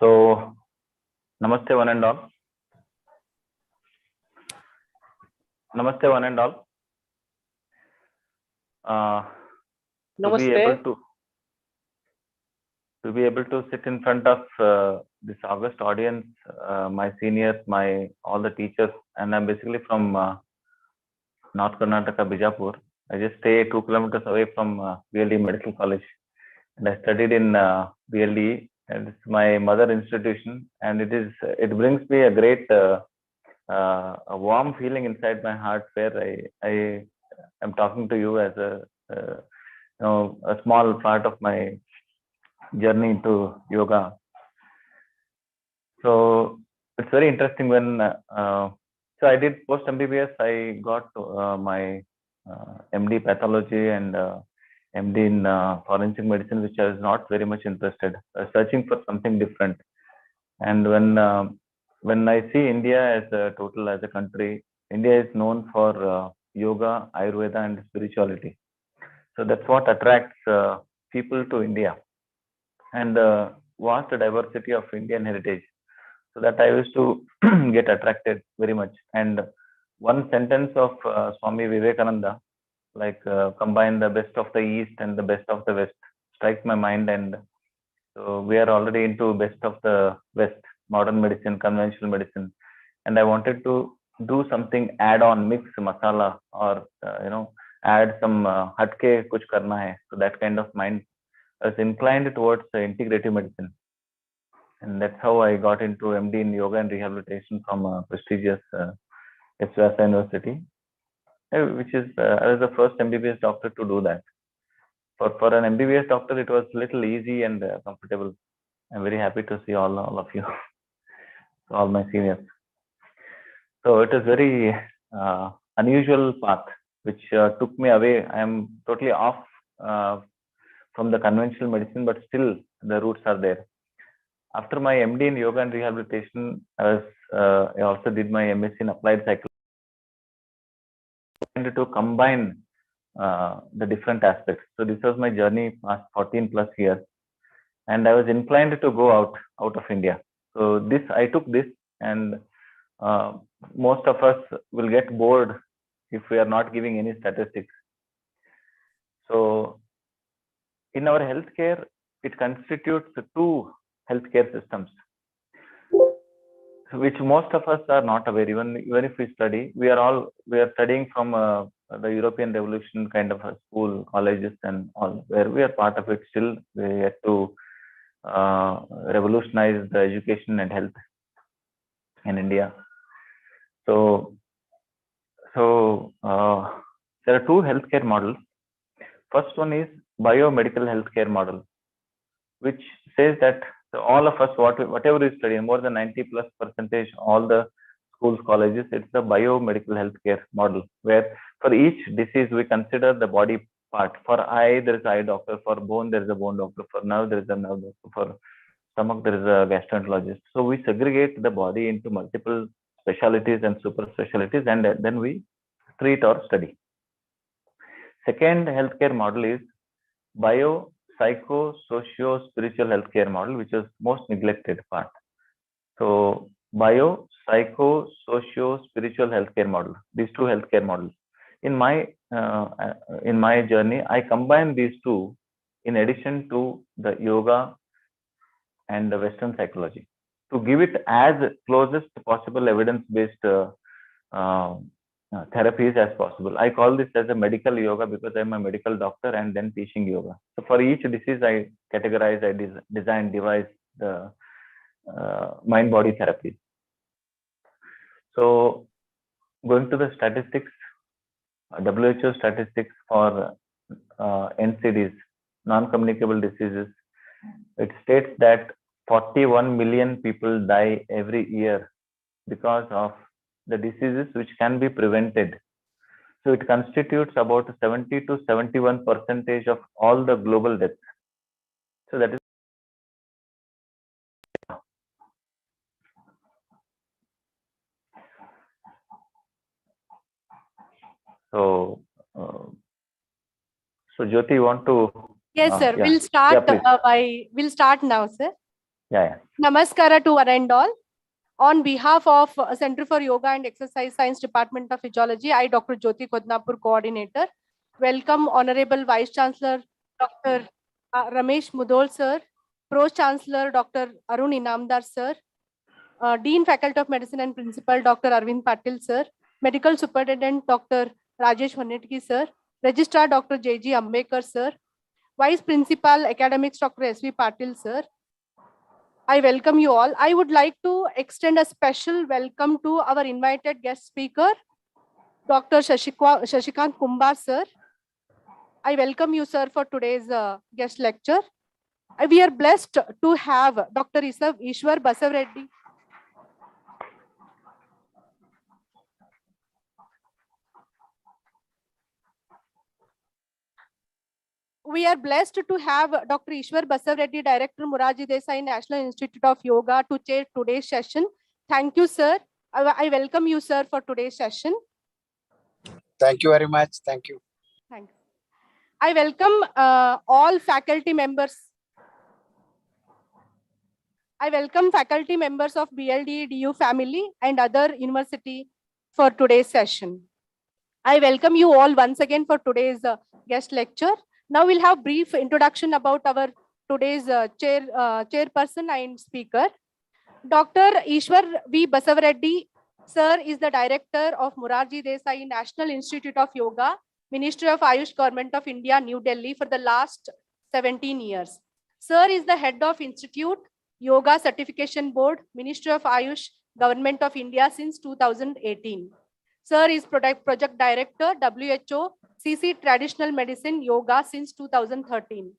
So, namaste one and all. Namaste one and all. Namaste. To be able to sit in front of this august audience, my seniors, all the teachers, and I'm basically from North Karnataka, Bijapur. I just stay 2 kilometers away from BLD Medical College, and I studied in BLD, and it's my mother institution, and it brings me a great a warm feeling inside my heart where I am talking to you as a small part of my journey into yoga. So it's very interesting when so I did post MBBS. I got my MD pathology and MD in forensic medicine, which I was not very much interested. I was searching for something different. And when I see India as a country, India is known for yoga, Ayurveda, and spirituality. So that's what attracts people to India, and the vast diversity of Indian heritage. So that I used to get attracted very much. And one sentence of Swami Vivekananda, combine the best of the East and the best of the West, strikes my mind. And so we are already into best of the West, modern medicine, conventional medicine, and I wanted to do something add-on, mix masala, or add some hatke kuch karna hai. So that kind of mind I was inclined towards integrative medicine, and that's how I got into MD in yoga and rehabilitation from a prestigious Vyasa University, which is I was the first MBBS doctor to do that. For an MBBS doctor, it was little easy and comfortable. I'm very happy to see all of you, all my seniors. So it is very unusual path which took me away. I am totally off from the conventional medicine, but still the roots are there. After my MD in yoga and rehabilitation, I also did my MSc in applied psychology to combine the different aspects. So this was my journey past 14 plus years, and I was inclined to go out of India. So I took this, and most of us will get bored if we are not giving any statistics. So in our healthcare, it constitutes two healthcare systems, which most of us are not aware. Even if we study, we are studying from the European Revolution kind of a school, colleges, and all, where we are part of it. Still, we have to revolutionize the education and health in India. So there are two healthcare models. First one is biomedical healthcare model, which says that all of us, whatever we study, more than 90+%, all the schools, colleges, it's the biomedical healthcare model, where for each disease we consider the body part. For eye, there is eye doctor. For bone, there is a bone doctor. For nerve, there is a nerve doctor. For stomach, there is a gastroenterologist. So we segregate the body into multiple specialties and super specialties, and then we treat or study. Second healthcare model is bio, psycho, socio, spiritual healthcare model, which is most neglected part. So bio, psycho, socio, spiritual healthcare model. These two healthcare models. In my journey, I combine these two in addition to the yoga and the Western psychology to give it as closest possible evidence-based therapies as possible. I call this as a medical yoga because I'm a medical doctor and then teaching yoga. So for each disease, I categorize, I devise the mind-body therapies. So going to the statistics, WHO statistics for NCDs, non-communicable diseases, it states that 41 million people die every year because of the diseases which can be prevented. So it constitutes about 70 to 71% of all the global deaths. So that is so. So Jyoti, you want to? Yes, sir. We'll start we'll start now, sir. Yeah. Namaskara to one and all. On behalf of Center for Yoga and Exercise Science Department of Physiology, I, Dr. Jyoti Kodnapur, Coordinator, welcome Honorable Vice Chancellor Dr. Ramesh Mudol Sir, Pro Chancellor Dr. Arun Inamdar Sir, Dean Faculty of Medicine and Principal Dr. Arvind Patil Sir, Medical Superintendent Dr. Rajesh Honetki Sir, Registrar Dr. J.G. Ambekar Sir, Vice Principal Academics Dr. S.V. Patil Sir, I welcome you all. I would like to extend a special welcome to our invited guest speaker, Dr. Shashikant Kumbar, sir. I welcome you, sir, for today's guest lecture. We are blessed to have Dr. Ishwar Basavreddy. We are blessed to have Dr. Ishwar Basavreddy, Director, Moraji Desai National Institute of Yoga, to chair today's session. Thank you, sir. I welcome you, sir, for today's session. Thank you very much. Thank you. Thanks. I welcome all faculty members. I welcome faculty members of BLD, DU family and other university for today's session. I welcome you all once again for today's guest lecture. Now we'll have brief introduction about our today's chairperson and speaker. Dr. Ishwar V. Basavreddy, sir, is the director of Morarji Desai National Institute of Yoga, Ministry of Ayush, Government of India, New Delhi for the last 17 years. Sir is the head of Institute, Yoga Certification Board, Ministry of Ayush, Government of India since 2018. Sir is project director, WHO, CC Traditional Medicine Yoga since 2013.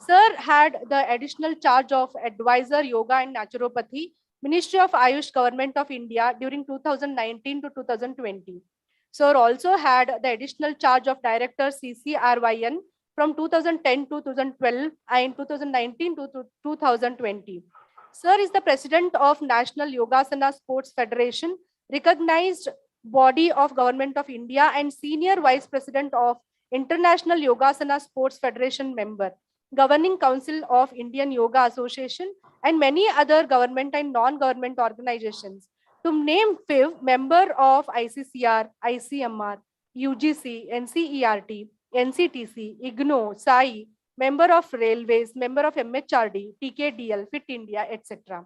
Sir had the additional charge of advisor Yoga and Naturopathy, Ministry of Ayush, Government of India during 2019 to 2020. Sir also had the additional charge of director CCRYN from 2010 to 2012 and 2019 to 2020. Sir is the president of National Yogasana Sports Federation, recognized body of Government of India, and senior vice president of International Yogasana Sports Federation member, Governing Council of Indian Yoga Association, and many other government and non-government organizations. To name few, member of ICCR, ICMR, UGC, NCERT, NCTC, IGNO, SAI, member of Railways, member of MHRD, TKDL, Fit India, etc.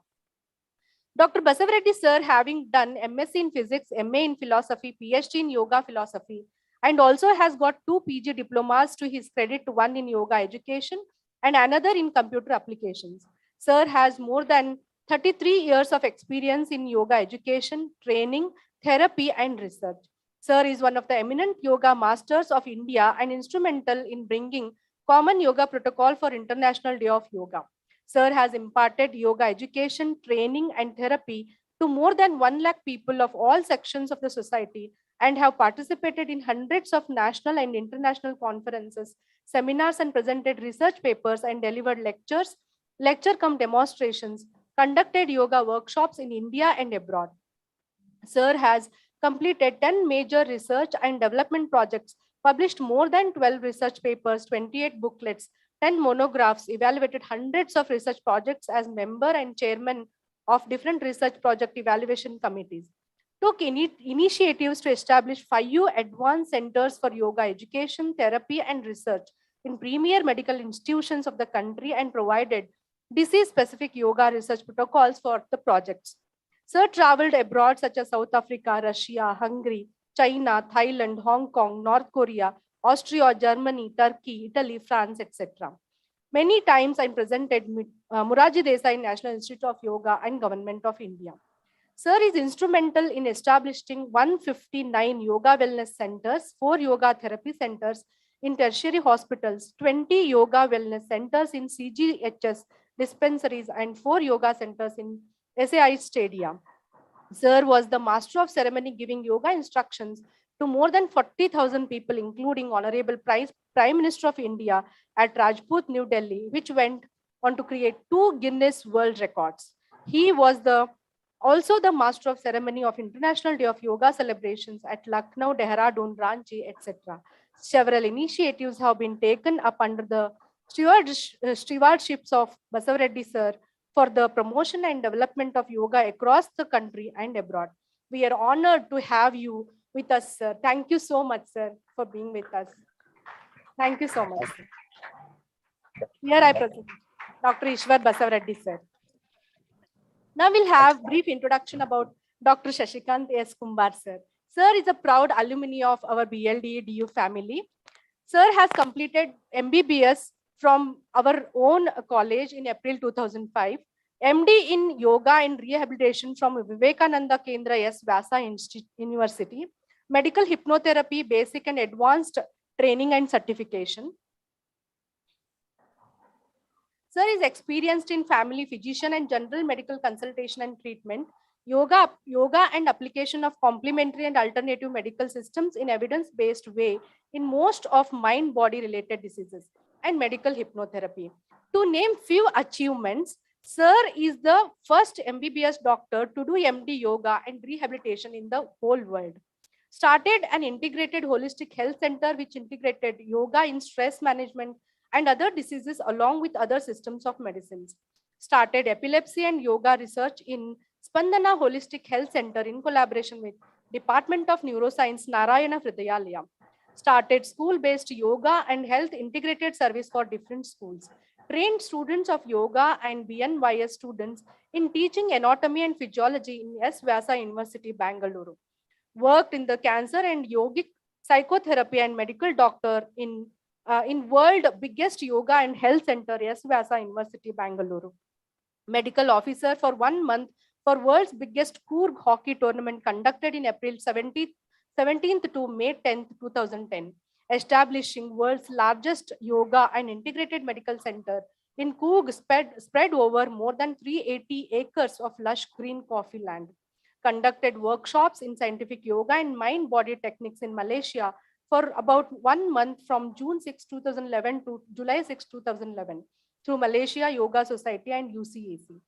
Dr. Basavreddy sir, having done MSc in Physics, MA in Philosophy, PhD in Yoga Philosophy, and also has got 2 PG diplomas to his credit, one in Yoga Education and another in Computer Applications. Sir has more than 33 years of experience in Yoga Education, training, therapy, and research. Sir is one of the eminent Yoga Masters of India and instrumental in bringing Common Yoga Protocol for International Day of Yoga. Sir has imparted yoga education, training, and therapy to more than 1 lakh people of all sections of the society and have participated in hundreds of national and international conferences, seminars, and presented research papers and delivered lectures, lecture-cum demonstrations, conducted yoga workshops in India and abroad. Sir has completed 10 major research and development projects, published more than 12 research papers, 28 booklets, 10 monographs, evaluated hundreds of research projects as member and chairman of different research project evaluation committees. Took initiatives to establish 5 advanced centers for yoga education, therapy, and research in premier medical institutions of the country and provided disease-specific yoga research protocols for the projects. Sir traveled abroad such as South Africa, Russia, Hungary, China, Thailand, Hong Kong, North Korea, Austria, Germany, Turkey, Italy, France, etc. Many times I presented Morarji Desai National Institute of Yoga and Government of India. Sir is instrumental in establishing 159 yoga wellness centers, 4 yoga therapy centers in tertiary hospitals, 20 yoga wellness centers in CGHS dispensaries, and 4 yoga centers in SAI Stadium. Sir was the master of ceremony, giving yoga instructions to more than 40,000 people, including Honorable Prime Minister of India at Rajput, New Delhi, which went on to create 2 Guinness World Records. He was also the master of ceremony of International Day of Yoga celebrations at Lucknow, Dehradun, Ranchi, etc. Several initiatives have been taken up under the stewardships of Basavreddy sir for the promotion and development of yoga across the country and abroad. We are honored to have you with us, sir. Thank you so much, sir, for being with us. Thank you so much, sir. Here I present Dr. Ishwar Basavareddy, sir. Now we'll have brief introduction about Dr. Shashikant S. Kumbar, sir. Sir is a proud alumni of our BLDU family. Sir has completed MBBS from our own college in April 2005, MD in Yoga and Rehabilitation from Vivekananda Kendra S. Vyasa University, Medical Hypnotherapy, Basic and Advanced Training and Certification. Sir is experienced in family physician and general medical consultation and treatment, yoga and application of complementary and alternative medical systems in evidence-based way in most of mind-body related diseases, and medical hypnotherapy. To name few achievements, Sir is the first MBBS doctor to do MD yoga and rehabilitation in the whole world. Started an integrated holistic health center which integrated yoga in stress management and other diseases along with other systems of medicines. Started epilepsy and yoga research in Spandana Holistic Health Center in collaboration with Department of Neuroscience, Narayana Hridayalaya. Started school-based yoga and health integrated service for different schools. Trained students of yoga and BNYS students in teaching anatomy and physiology in S. Vyasa University, Bangalore. Worked in the cancer and yogic psychotherapy and medical doctor in world biggest yoga and health center, S. Vyasa University, Bangalore. Medical officer for 1 month for world's biggest Coorg hockey tournament conducted in April 17th to May 10th, 2010. Establishing world's largest yoga and integrated medical center in Coorg spread over more than 380 acres of lush green coffee land. Conducted workshops in scientific yoga and mind-body techniques in Malaysia for about 1 month from June 6, 2011 to July 6, 2011 through Malaysia Yoga Society and UCAC.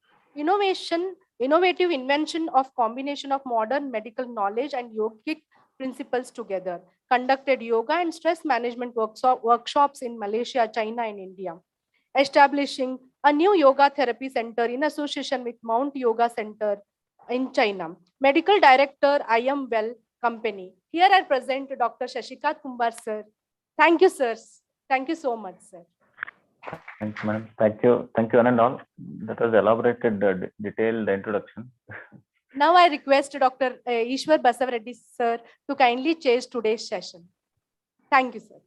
Innovative invention of combination of modern medical knowledge and yogic principles together. Conducted yoga and stress management workshops in Malaysia, China, and India. Establishing a new yoga therapy center in association with Mount Yoga Center in China. Medical Director, I Am Well Company. Here I present Dr. Shashikant Kumbar, sir. Thank you, sirs. Thank you so much, sir. Thanks, madam. Thank you, one and all. That was elaborated, detailed introduction. Now I request Dr. Ishwar Basavareddy, sir, to kindly chair today's session. Thank you, sir.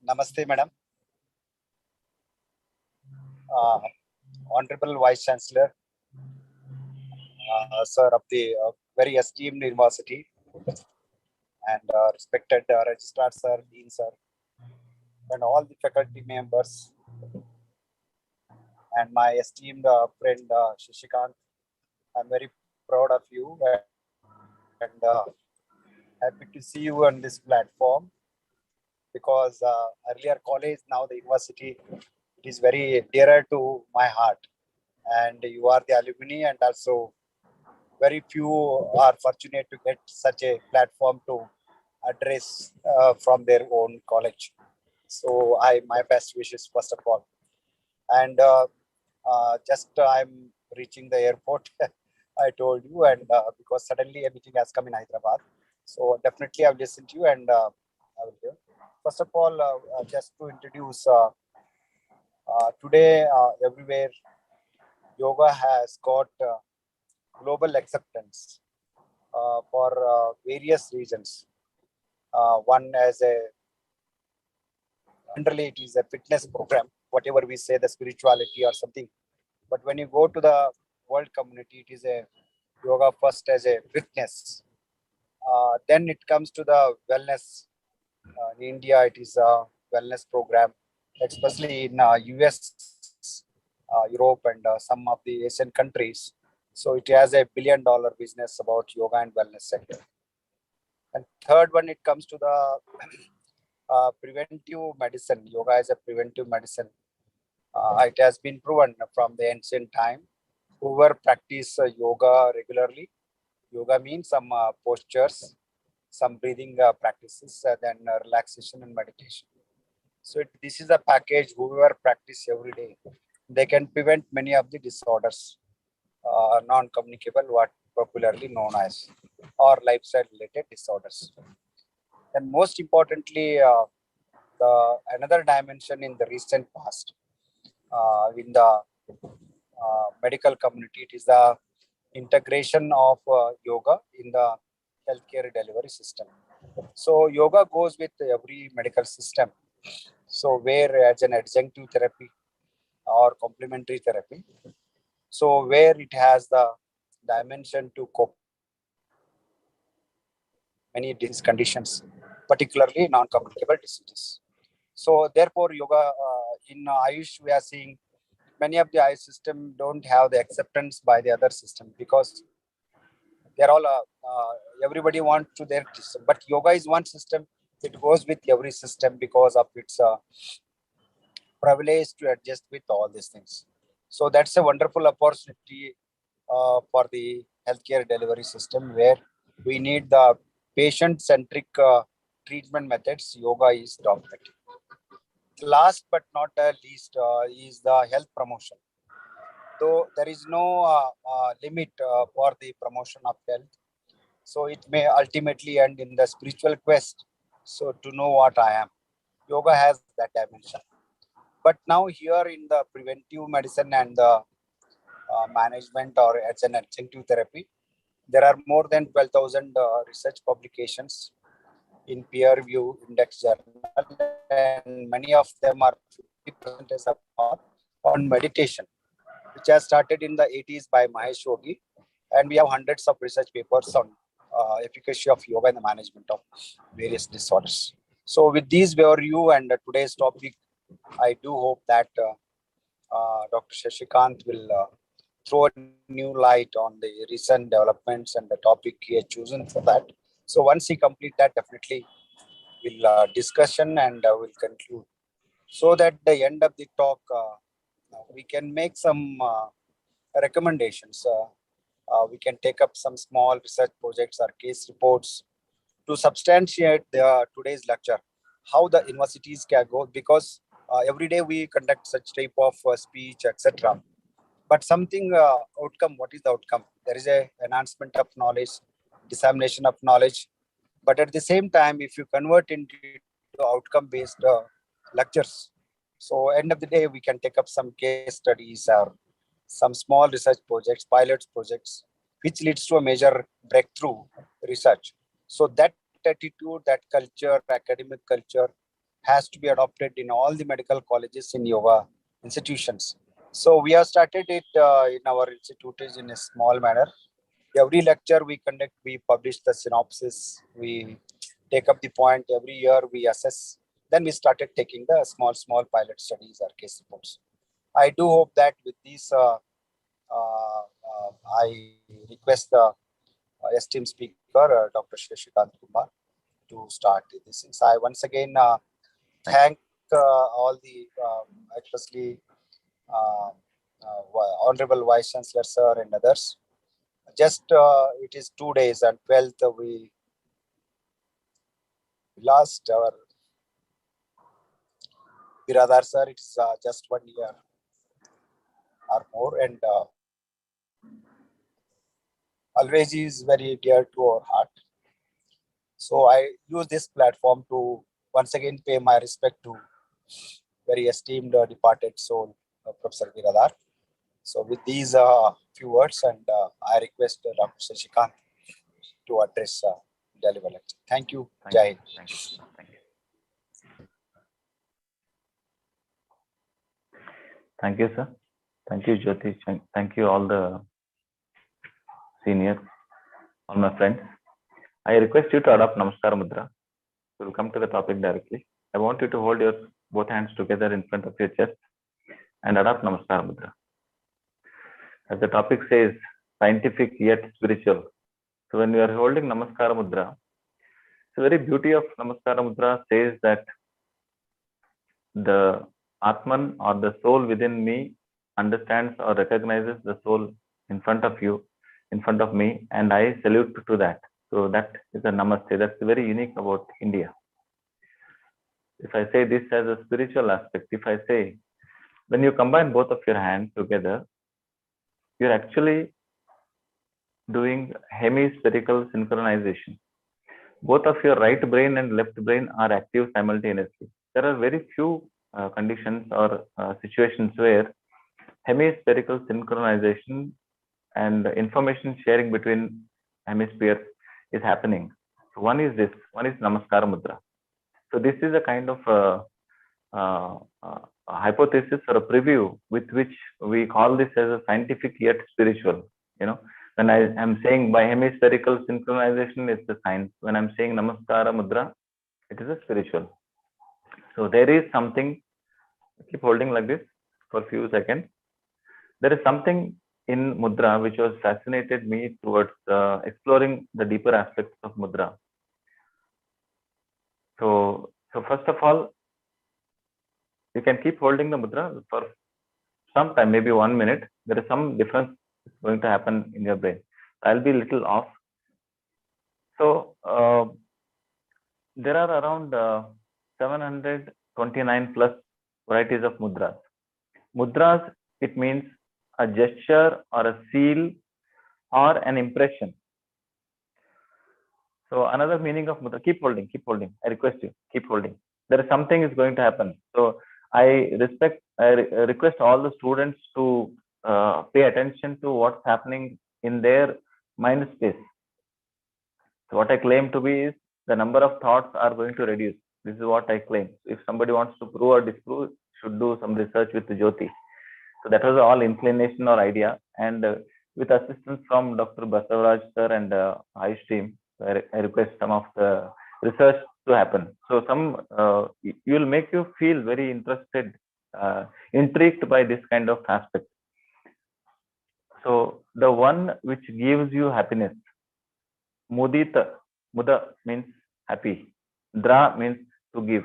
Namaste, madam. Honorable Vice Chancellor, sir of the very esteemed university, and respected Registrar sir, Dean sir, and all the faculty members, and my esteemed friend Shashikant. I'm very proud of you and happy to see you on this platform, because earlier college, now the university, it is very dearer to my heart, and you are the alumni, and also very few are fortunate to get such a platform to address from their own college. So my best wishes first of all. And just I'm reaching the airport, I told you, and because suddenly a meeting has come in Hyderabad. So definitely I'll listen to you, and I will hear. First of all, just to introduce, today everywhere yoga has got global acceptance for various reasons. One, as a generally it is a fitness program, whatever we say, the spirituality or something. But when you go to the world community, it is a yoga first as a fitness. Then it comes to the wellness. In India, it is a wellness program, especially in US, Europe, and some of the Asian countries. So it has a $1 billion business about yoga and wellness sector. And third one, it comes to the preventive medicine. Yoga is a preventive medicine. It has been proven from the ancient time. Whoever practice yoga regularly, yoga means some postures, some breathing practices, then relaxation and meditation. So this is a package. Whoever practice every day, they can prevent many of the disorders, non-communicable, what popularly known as, or lifestyle-related disorders. And most importantly, the another dimension in the recent past, in the medical community, it is the integration of yoga in the healthcare delivery system. So yoga goes with every medical system. So where as an adjunctive therapy or complementary therapy, so where it has the dimension to cope many disease conditions, particularly non-communicable diseases. So therefore, yoga in Ayush, we are seeing many of the Ayush system don't have the acceptance by the other system because they're all everybody wants to their system. But yoga is one system; it goes with every system because of its privilege to adjust with all these things. So that's a wonderful opportunity for the healthcare delivery system where we need the patient-centric treatment methods. Yoga is dominating. Last but not the least is the health promotion. Though there is no limit for the promotion of health, so it may ultimately end in the spiritual quest. So to know what I am, yoga has that dimension. But now here in the preventive medicine and the management or as an adjunctive therapy, there are more than 12,000 research publications in peer-review index journal, and many of them are 50% on meditation, which has started in the 80s by Mahesh Yogi, and we have hundreds of research papers on efficacy of yoga in the management of various disorders. So with these overview and today's topic, I do hope that Dr. Shashikant will throw a new light on the recent developments and the topic he has chosen for that. So once he complete that, definitely we'll discussion and we'll conclude. So that the end of the talk, we can make some recommendations. We can take up some small research projects or case reports to substantiate today's lecture, how the universities can go, because every day we conduct such type of speech, etc. But something outcome, what is the outcome? There is a enhancement of knowledge, dissemination of knowledge, but at the same time, if you convert into outcome based lectures, so end of the day we can take up some case studies or some small research projects, pilots projects, which leads to a major breakthrough research. So that attitude, that culture, academic culture has to be adopted in all the medical colleges in yoga institutions. So we have started it in our institutes in a small manner. Every lecture we conduct, we publish the synopsis, we take up the point. Every year we assess. Then we started taking the small pilot studies or case reports. I do hope that with this, I request the esteemed speaker, Dr. Shashikant Kumar, to start this. I once again thank all the, especially Honorable Vice Chancellor Sir and others. Just it is 2 days and 12th we lost our Biradar Sir. It's just 1 year or more, and always is very dear to our heart. So I use this platform to once again pay my respect to very esteemed departed soul, Professor Biradar. So with these few words, and I request Dr. Shashikant to address deliver lecture. Thank you. Jai. Thank you. Thank you. Thank you, sir. Thank you, Jyoti. Thank you, all the seniors, all my friends. I request you to adopt Namaskar Mudra. We will come to the topic directly. I want you to hold your both hands together in front of your chest and adopt Namaskar Mudra. As the topic says, scientific yet spiritual. So when you are holding Namaskar Mudra, the very beauty of Namaskar Mudra says that the Atman or the soul within me understands or recognizes the soul in front of you, in front of me, and I salute to that. So that is a namaste. That's very unique about India. If I say this as a spiritual aspect, if I say when you combine both of your hands together, you're actually doing hemispherical synchronization. Both of your right brain and left brain are active simultaneously. There are very few conditions or situations where hemispherical synchronization and information sharing between hemispheres is happening. So one is this, one is Namaskara Mudra. So this is a kind of a hypothesis or a preview with which we call this as a scientific yet spiritual. You know, when I am saying by hemispherical synchronization, it's a science. When I'm saying Namaskara Mudra, it is a spiritual. So there is something, keep holding like this for a few seconds. There is something in Mudra which was fascinated me towards exploring the deeper aspects of Mudra. So first of all, you can keep holding the Mudra for some time, maybe 1 minute. There is some difference going to happen in your brain. I'll be a little off. So there are around 729 plus varieties of mudras. Mudras, it means a gesture or a seal or an impression. So another meaning of mudra, keep holding. I request you, keep holding. There is something is going to happen. So I request all the students to pay attention to what's happening in their mind space. So what I claim to be is the number of thoughts are going to reduce. This is what I claim. If somebody wants to prove or disprove, should do some research with Jyoti. So that was all inclination or idea. And with assistance from Dr. Basavaraj sir and Ayush team, I request some of the research to happen. So some will make you feel very interested, intrigued by this kind of aspect. So the one which gives you happiness, Mudita, Muda means happy, Dra means to give.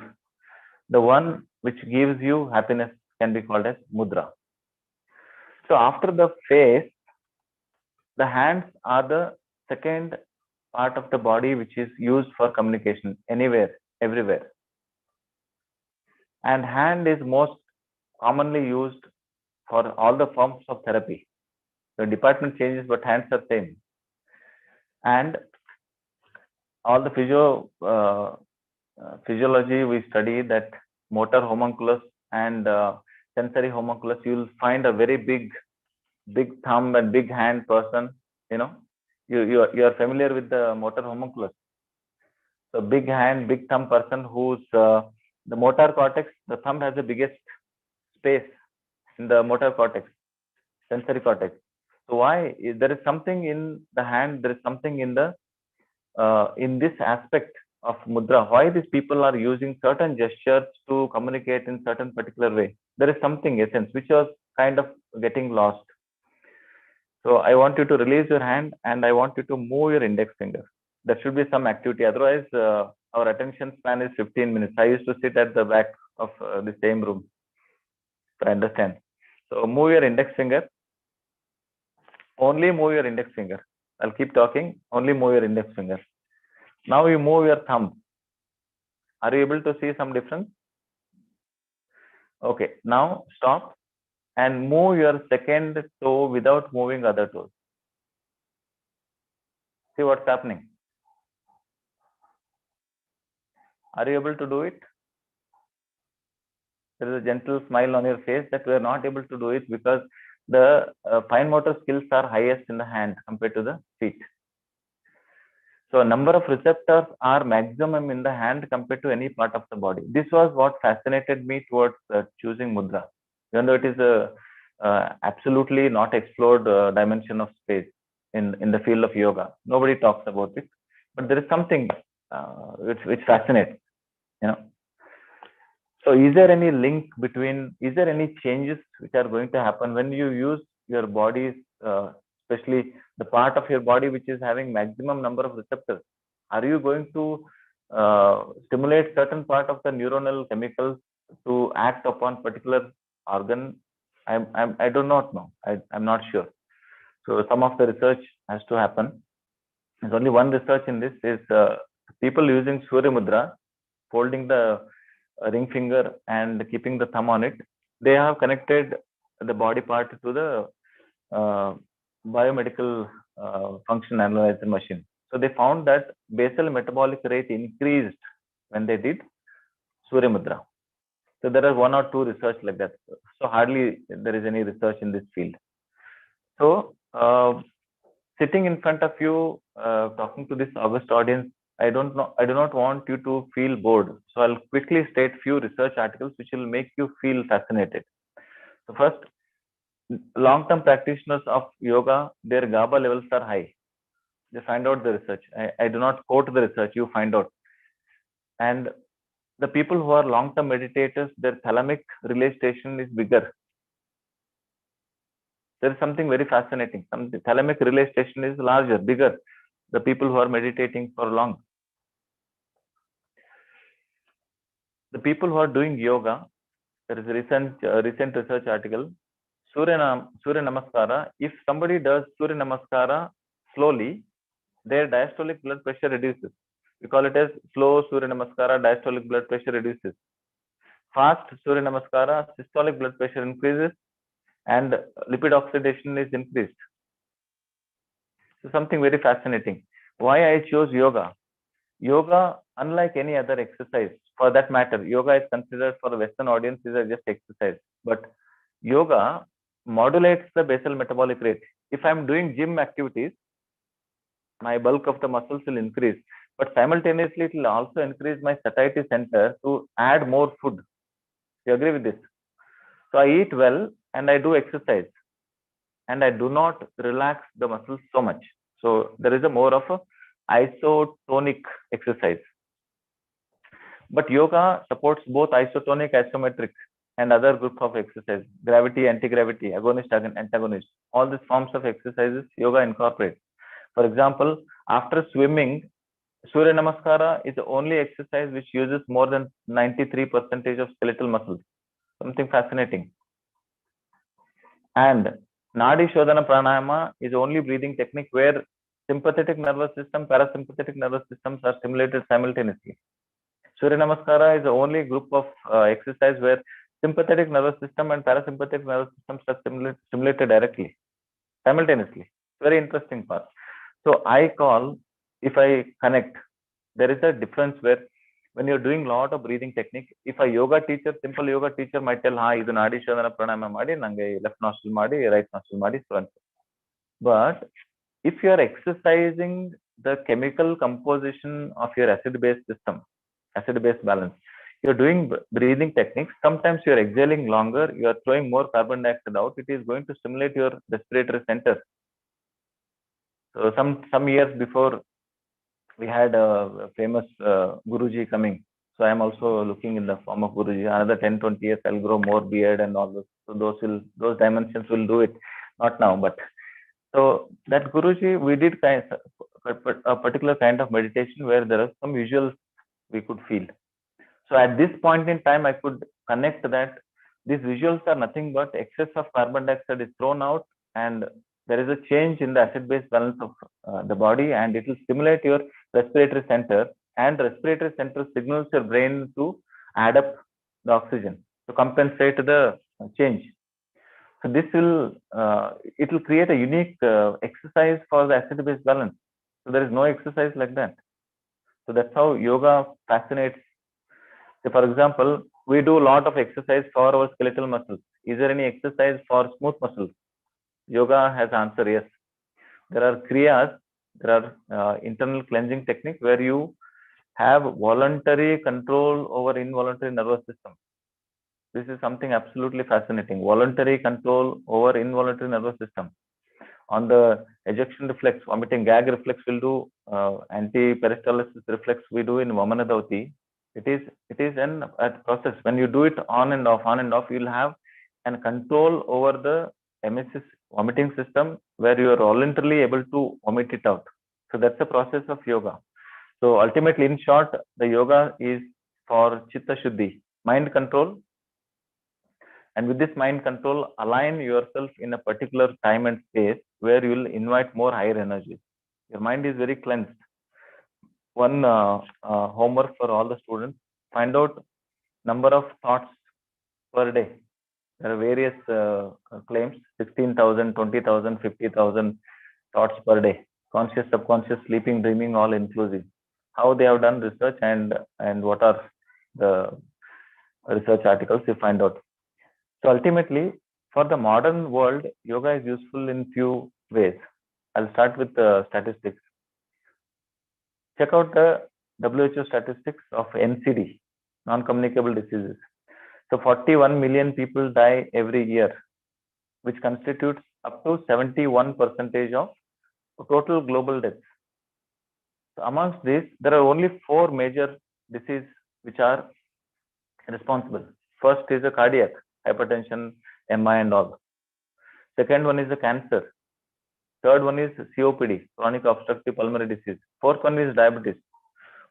The one which gives you happiness can be called as Mudra. So after the face, the hands are the second part of the body which is used for communication anywhere, everywhere. And hand is most commonly used for all the forms of therapy. The department changes, but hands are same. And all the physiology we study that motor homunculus and sensory homunculus, you will find a very big thumb and big hand person. You know, you are familiar with the motor homunculus. So big hand, big thumb person who's the motor cortex, the thumb has the biggest space in the motor cortex, sensory cortex. So why? There is something in the hand, there is something in the in this aspect of mudra. Why these people are using certain gestures to communicate in certain particular way? There is something essence which was kind of getting lost. So I want you to release your hand and I want you to move your index finger. There should be some activity. Otherwise, our attention span is 15 minutes. I used to sit at the back of the same room. So I understand. So move your index finger. Only move your index finger. I'll keep talking. Only move your index finger. Now you move your thumb. Are you able to see some difference? Okay. Now stop and move your second toe without moving other toes. See what's happening. Are you able to do it? There is a gentle smile on your face that we are not able to do it because the fine motor skills are highest in the hand compared to the feet. So a number of receptors are maximum in the hand compared to any part of the body. This was what fascinated me towards choosing mudra. Even though it is a absolutely not explored dimension of space in the field of yoga. Nobody talks about it, but there is something which fascinates, you know. So is there any link between, is there any changes which are going to happen when you use your body's, especially the part of your body which is having maximum number of receptors? Are you going to stimulate certain part of the neuronal chemicals to act upon particular organ? I do not know. I'm not sure. So some of the research has to happen. There's only one research in this is people using Surya Mudra, folding the ring finger and keeping the thumb on it. They have connected the body part to the biomedical function analyzer machine. So they found that basal metabolic rate increased when they did Surya Mudra. So there are one or two research like that. So hardly there is any research in this field. So sitting in front of you, talking to this august audience, I do not want you to feel bored. So I'll quickly state few research articles which will make you feel fascinated. So first, long-term practitioners of yoga, their GABA levels are high. They find out the research. I do not quote the research, you find out. And the people who are long-term meditators, their thalamic relay station is bigger. There is something very fascinating. The thalamic relay station is larger, bigger. The people who are meditating for long. The people who are doing yoga, there is a recent research article. Surya Namaskara. If somebody does Surya Namaskara slowly, their diastolic blood pressure reduces. We call it as slow Surya Namaskara, diastolic blood pressure reduces. Fast Surya Namaskara, systolic blood pressure increases and lipid oxidation is increased. So something very fascinating. Why I chose yoga? Yoga, unlike any other exercise, for that matter, yoga is considered for the Western audience is just exercise. But yoga modulates the basal metabolic rate. If I'm doing gym activities, my bulk of the muscles will increase, but simultaneously it will also increase my satiety center to add more food. You agree with this? So I eat well and I do exercise and I do not relax the muscles so much. So there is a more of a isotonic exercise. But yoga supports both isotonic, isometric, and other group of exercise, gravity, anti-gravity, agonist, antagonist. All these forms of exercises yoga incorporates. For example, after swimming, Surya Namaskara is the only exercise which uses more than 93% of skeletal muscles. Something fascinating. And Nadi Shodhana Pranayama is the only breathing technique where sympathetic nervous system, parasympathetic nervous systems are stimulated simultaneously. Surya Namaskara is the only group of exercise where sympathetic nervous system and parasympathetic nervous systems are stimulated directly, simultaneously. Very interesting part. So I call, if I connect, there is a difference where when you're doing a lot of breathing technique, if a yoga teacher, simple yoga teacher might tell, ha, idu Nadi Shodhana Pranayama madi, nange left nostril madi, right nostril madi, so on. But if you are exercising the chemical composition of your acid-base system, acid-base balance, you're doing breathing techniques. Sometimes you're exhaling longer, you are throwing more carbon dioxide out. It is going to stimulate your respiratory center. So some years before, we had a famous Guruji coming. So I am also looking in the form of Guruji. Another 10-20 years, I'll grow more beard and all those. So those dimensions will do it. Not now, but so that Guruji, we did a particular kind of meditation where there are some visuals we could feel. So at this point in time, I could connect that these visuals are nothing but excess of carbon dioxide is thrown out and there is a change in the acid-base balance of the body and it will stimulate your respiratory center and respiratory center signals your brain to add up the oxygen to compensate the change. So this will, it will create a unique exercise for the acid-base balance. So there is no exercise like that. So that's how yoga fascinates. So for example, we do a lot of exercise for our skeletal muscles. Is there any exercise for smooth muscles? Yoga has answer yes. There are kriyas, there are internal cleansing techniques where you have voluntary control over involuntary nervous system. This is something absolutely fascinating. Voluntary control over involuntary nervous system. On the ejection reflex, vomiting gag reflex will do, anti-peristalsis reflex we do in Vamanadauti. It is a process. When you do it on and off, you'll have an control over the emesis vomiting system where you are voluntarily able to vomit it out. So that's the process of yoga. So ultimately, in short, the yoga is for chitta shuddhi, mind control. And with this mind control, align yourself in a particular time and space where you will invite more higher energies. Your mind is very cleansed. One homework for all the students: find out number of thoughts per day. There are various claims: 16,000, 20,000, 50,000 thoughts per day. Conscious, subconscious, sleeping, dreaming, all inclusive. How they have done research and what are the research articles you find out. So ultimately, for the modern world, yoga is useful in few ways. I'll start with the statistics. Check out the WHO statistics of NCD, non-communicable diseases. So 41 million people die every year, which constitutes up to 71% of total global deaths. So amongst these, there are only 4 major diseases which are responsible. First is the cardiac, hypertension, MI and all. Second one is the cancer. Third one is COPD, chronic obstructive pulmonary disease. Fourth one is diabetes.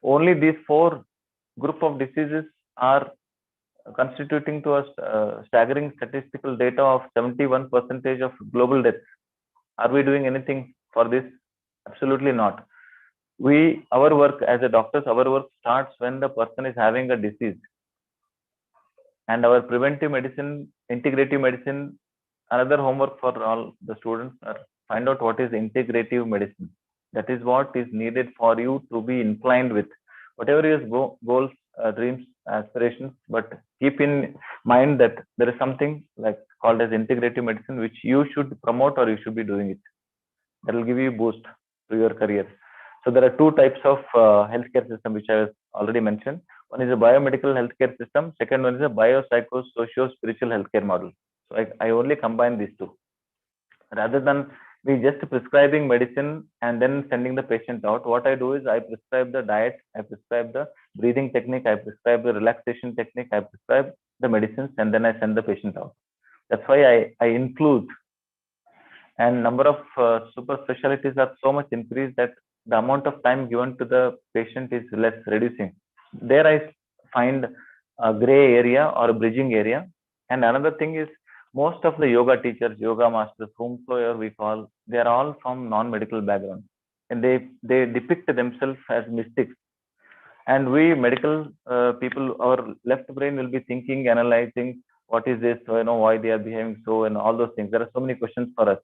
Only these 4 group of diseases are constituting to a staggering statistical data of 71% of global deaths. Are we doing anything for this? Absolutely not. Our work as a doctors, our work starts when the person is having a disease. And our preventive medicine, integrative medicine, another homework for all the students are find out what is integrative medicine. That is what is needed for you to be inclined with whatever your goals, dreams, aspirations. But keep in mind that there is something like called as integrative medicine, which you should promote or you should be doing it. That will give you a boost to your career. So there are 2 types of healthcare system which I have already mentioned. One is a biomedical healthcare system. Second one is a biopsycho-socio-spiritual healthcare model. So I only combine these 2. Rather than me just prescribing medicine and then sending the patient out, what I do is I prescribe the diet, I prescribe the breathing technique, I prescribe the relaxation technique, I prescribe the medicines, and then I send the patient out. That's why I include. And number of super specialties are so much increased that the amount of time given to the patient is less, reducing. There I find a gray area or a bridging area. And another thing is, most of the yoga teachers, yoga masters, whomsoever we call, they are all from non-medical background, and they depict themselves as mystics. And we medical people, our left brain will be thinking, analyzing, what is this? So, why they are behaving so, and all those things. There are so many questions for us.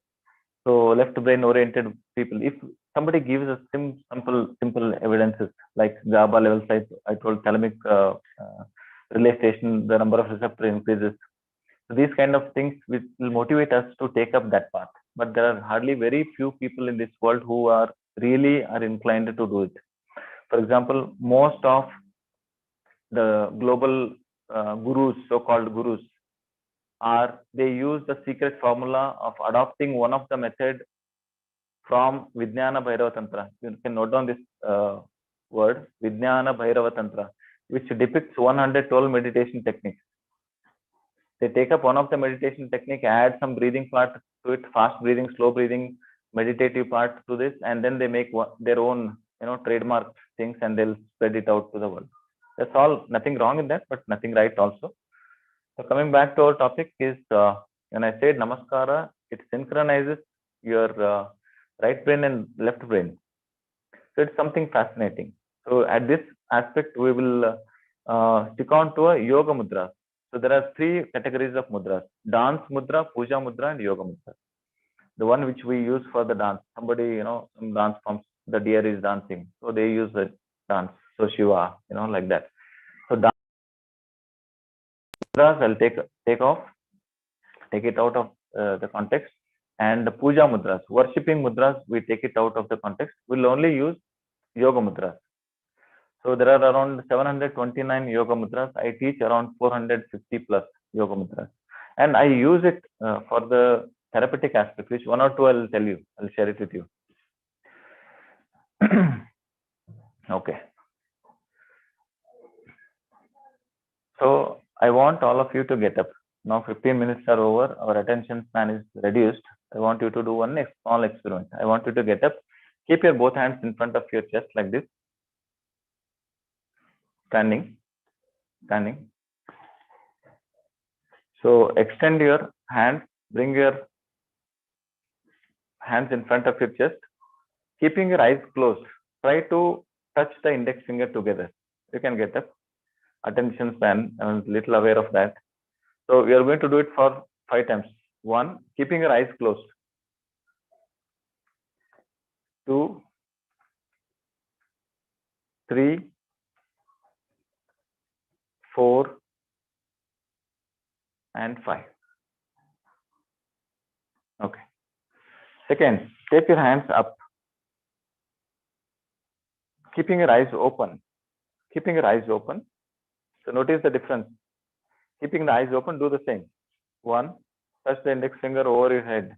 So left brain oriented people, if somebody gives us simple evidences like GABA levels, I told thalamic relay station, the number of receptor increases. So these kind of things which will motivate us to take up that path. But there are hardly very few people in this world who are inclined to do it. For example, most of the global gurus, so-called gurus, they use the secret formula of adopting one of the method from Vijnana Bhairava Tantra. You can note down this word, Vijnana Bhairava Tantra, which depicts 112 meditation techniques. They take up one of the meditation technique, add some breathing part to it, fast breathing, slow breathing, meditative part to this, and then they make their own, trademark things, and they'll spread it out to the world. That's all. Nothing wrong in that, but nothing right also. So coming back to our topic is, when I said Namaskara, it synchronizes your right brain and left brain. So it's something fascinating. So at this aspect, we will stick on to a yoga mudra. So there are 3 categories of mudras: dance mudra, puja mudra, and yoga mudra. The one which we use for the dance, somebody, some dance forms, the deer is dancing, so they use the dance. So Shiva, like that. So dance mudras, I'll take it out of the context. And the puja mudras, worshipping mudras, we take it out of the context. We'll only use yoga mudras. So there are around 729 yoga mudras. I teach around 450 plus yoga mudras, and I use it for the therapeutic aspect, which 1 or 2 I'll tell you. I'll share it with you. Okay. So I want all of you to get up. Now 15 minutes are over. Our attention span is reduced. I want you to do one small experiment. I want you to get up. Keep your both hands in front of your chest like this. Standing. So extend your hands. Bring your hands in front of your chest. keeping your eyes closed, try to touch the index finger together. You can get up. Attention span, I'm a little aware of that. So we are going to do it for 5 times. 1, keeping your eyes closed. 2, 3, 4, and 5. Okay. Second, take your hands up, keeping your eyes open. Keeping your eyes open. So notice the difference. Keeping the eyes open, do the same. 1, touch the index finger over your head.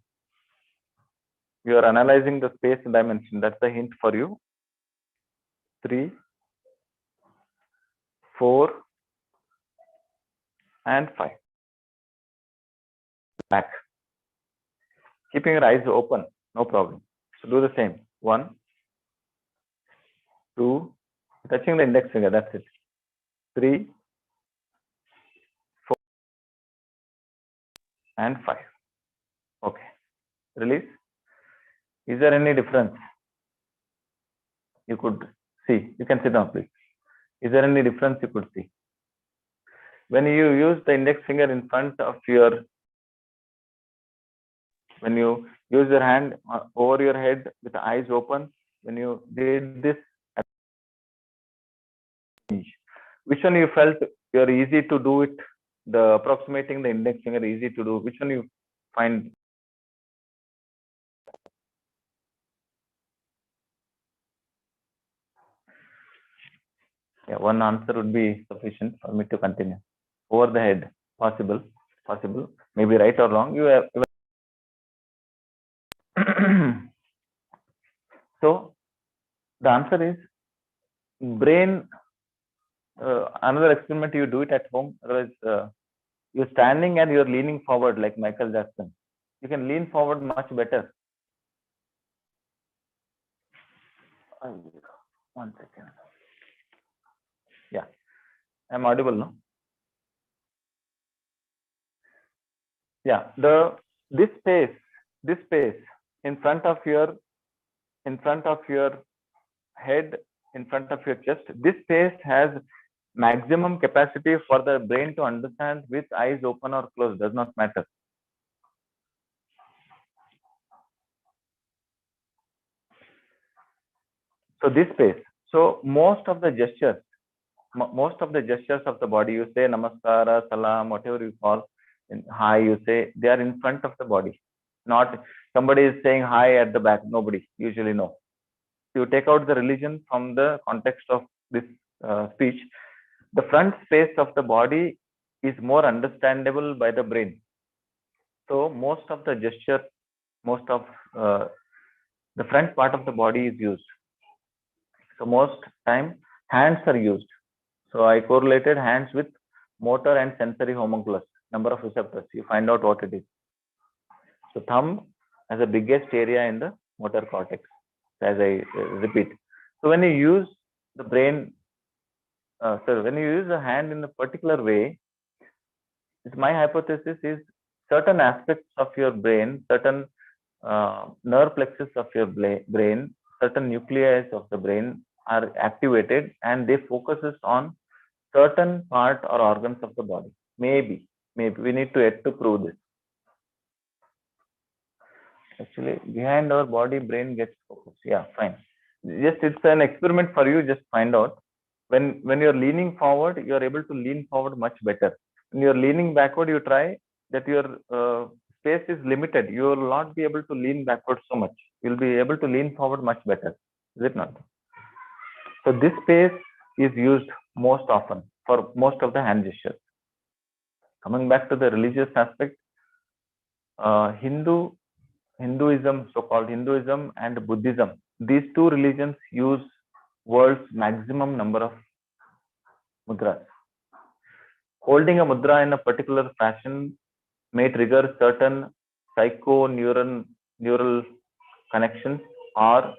You are analyzing the space dimension. That's the hint for you. 3, 4, and 5. Back. Keeping your eyes open, no problem. So do the same. 1, 2, touching the index finger, that's it. 3, 4, and 5. Okay. Release. Is there any difference? You could see. You can sit down, please. Is there any difference you could see? When you use the index finger in front of your, when you use your hand over your head with the eyes open, when you did this, which one you felt you're easy to do it? The approximating the index finger easy to do. Which one you find? Yeah, one answer would be sufficient for me to continue. Over the head, possible, maybe right or wrong. You have. So the answer is brain. Another experiment, you do it at home. Otherwise, you're standing and you're leaning forward like Michael Jackson. You can lean forward much better. 1 second. Yeah, I'm audible now. Yeah, this space in front of your head, in front of your chest, this space has maximum capacity for the brain to understand with eyes open or closed, does not matter. So this space, so most of the gestures of the body, you say namaskara, salam, whatever you call, in hi, you say, they are in front of the body. Not somebody is saying hi at the back. Nobody usually know. You take out the religion from the context of this speech. The front space of the body is more understandable by the brain. So most of the gesture, most of the front part of the body is used. So most time hands are used. So I correlated hands with motor and sensory homunculus, number of receptors. You find out what it is. So thumb has the biggest area in the motor cortex, as I repeat. So when you use the brain, when you use the hand in a particular way, my hypothesis is certain aspects of your brain, certain nerve plexus of your brain, certain nuclei of the brain are activated and they focuses on certain part or organs of the body. Maybe we need to yet to prove this. Actually, behind our body, brain gets focused. Yeah, fine. Just it's an experiment for you. Just find out when you're leaning forward, you're able to lean forward much better. When you're leaning backward, you try that your space is limited. You will not be able to lean backward so much. You'll be able to lean forward much better. Is it not? So this space is used most often for most of the hand gestures. Coming back to the religious aspect, Hinduism, so-called Hinduism and Buddhism, these two religions use world's maximum number of mudras. Holding a mudra in a particular fashion may trigger certain neural connections or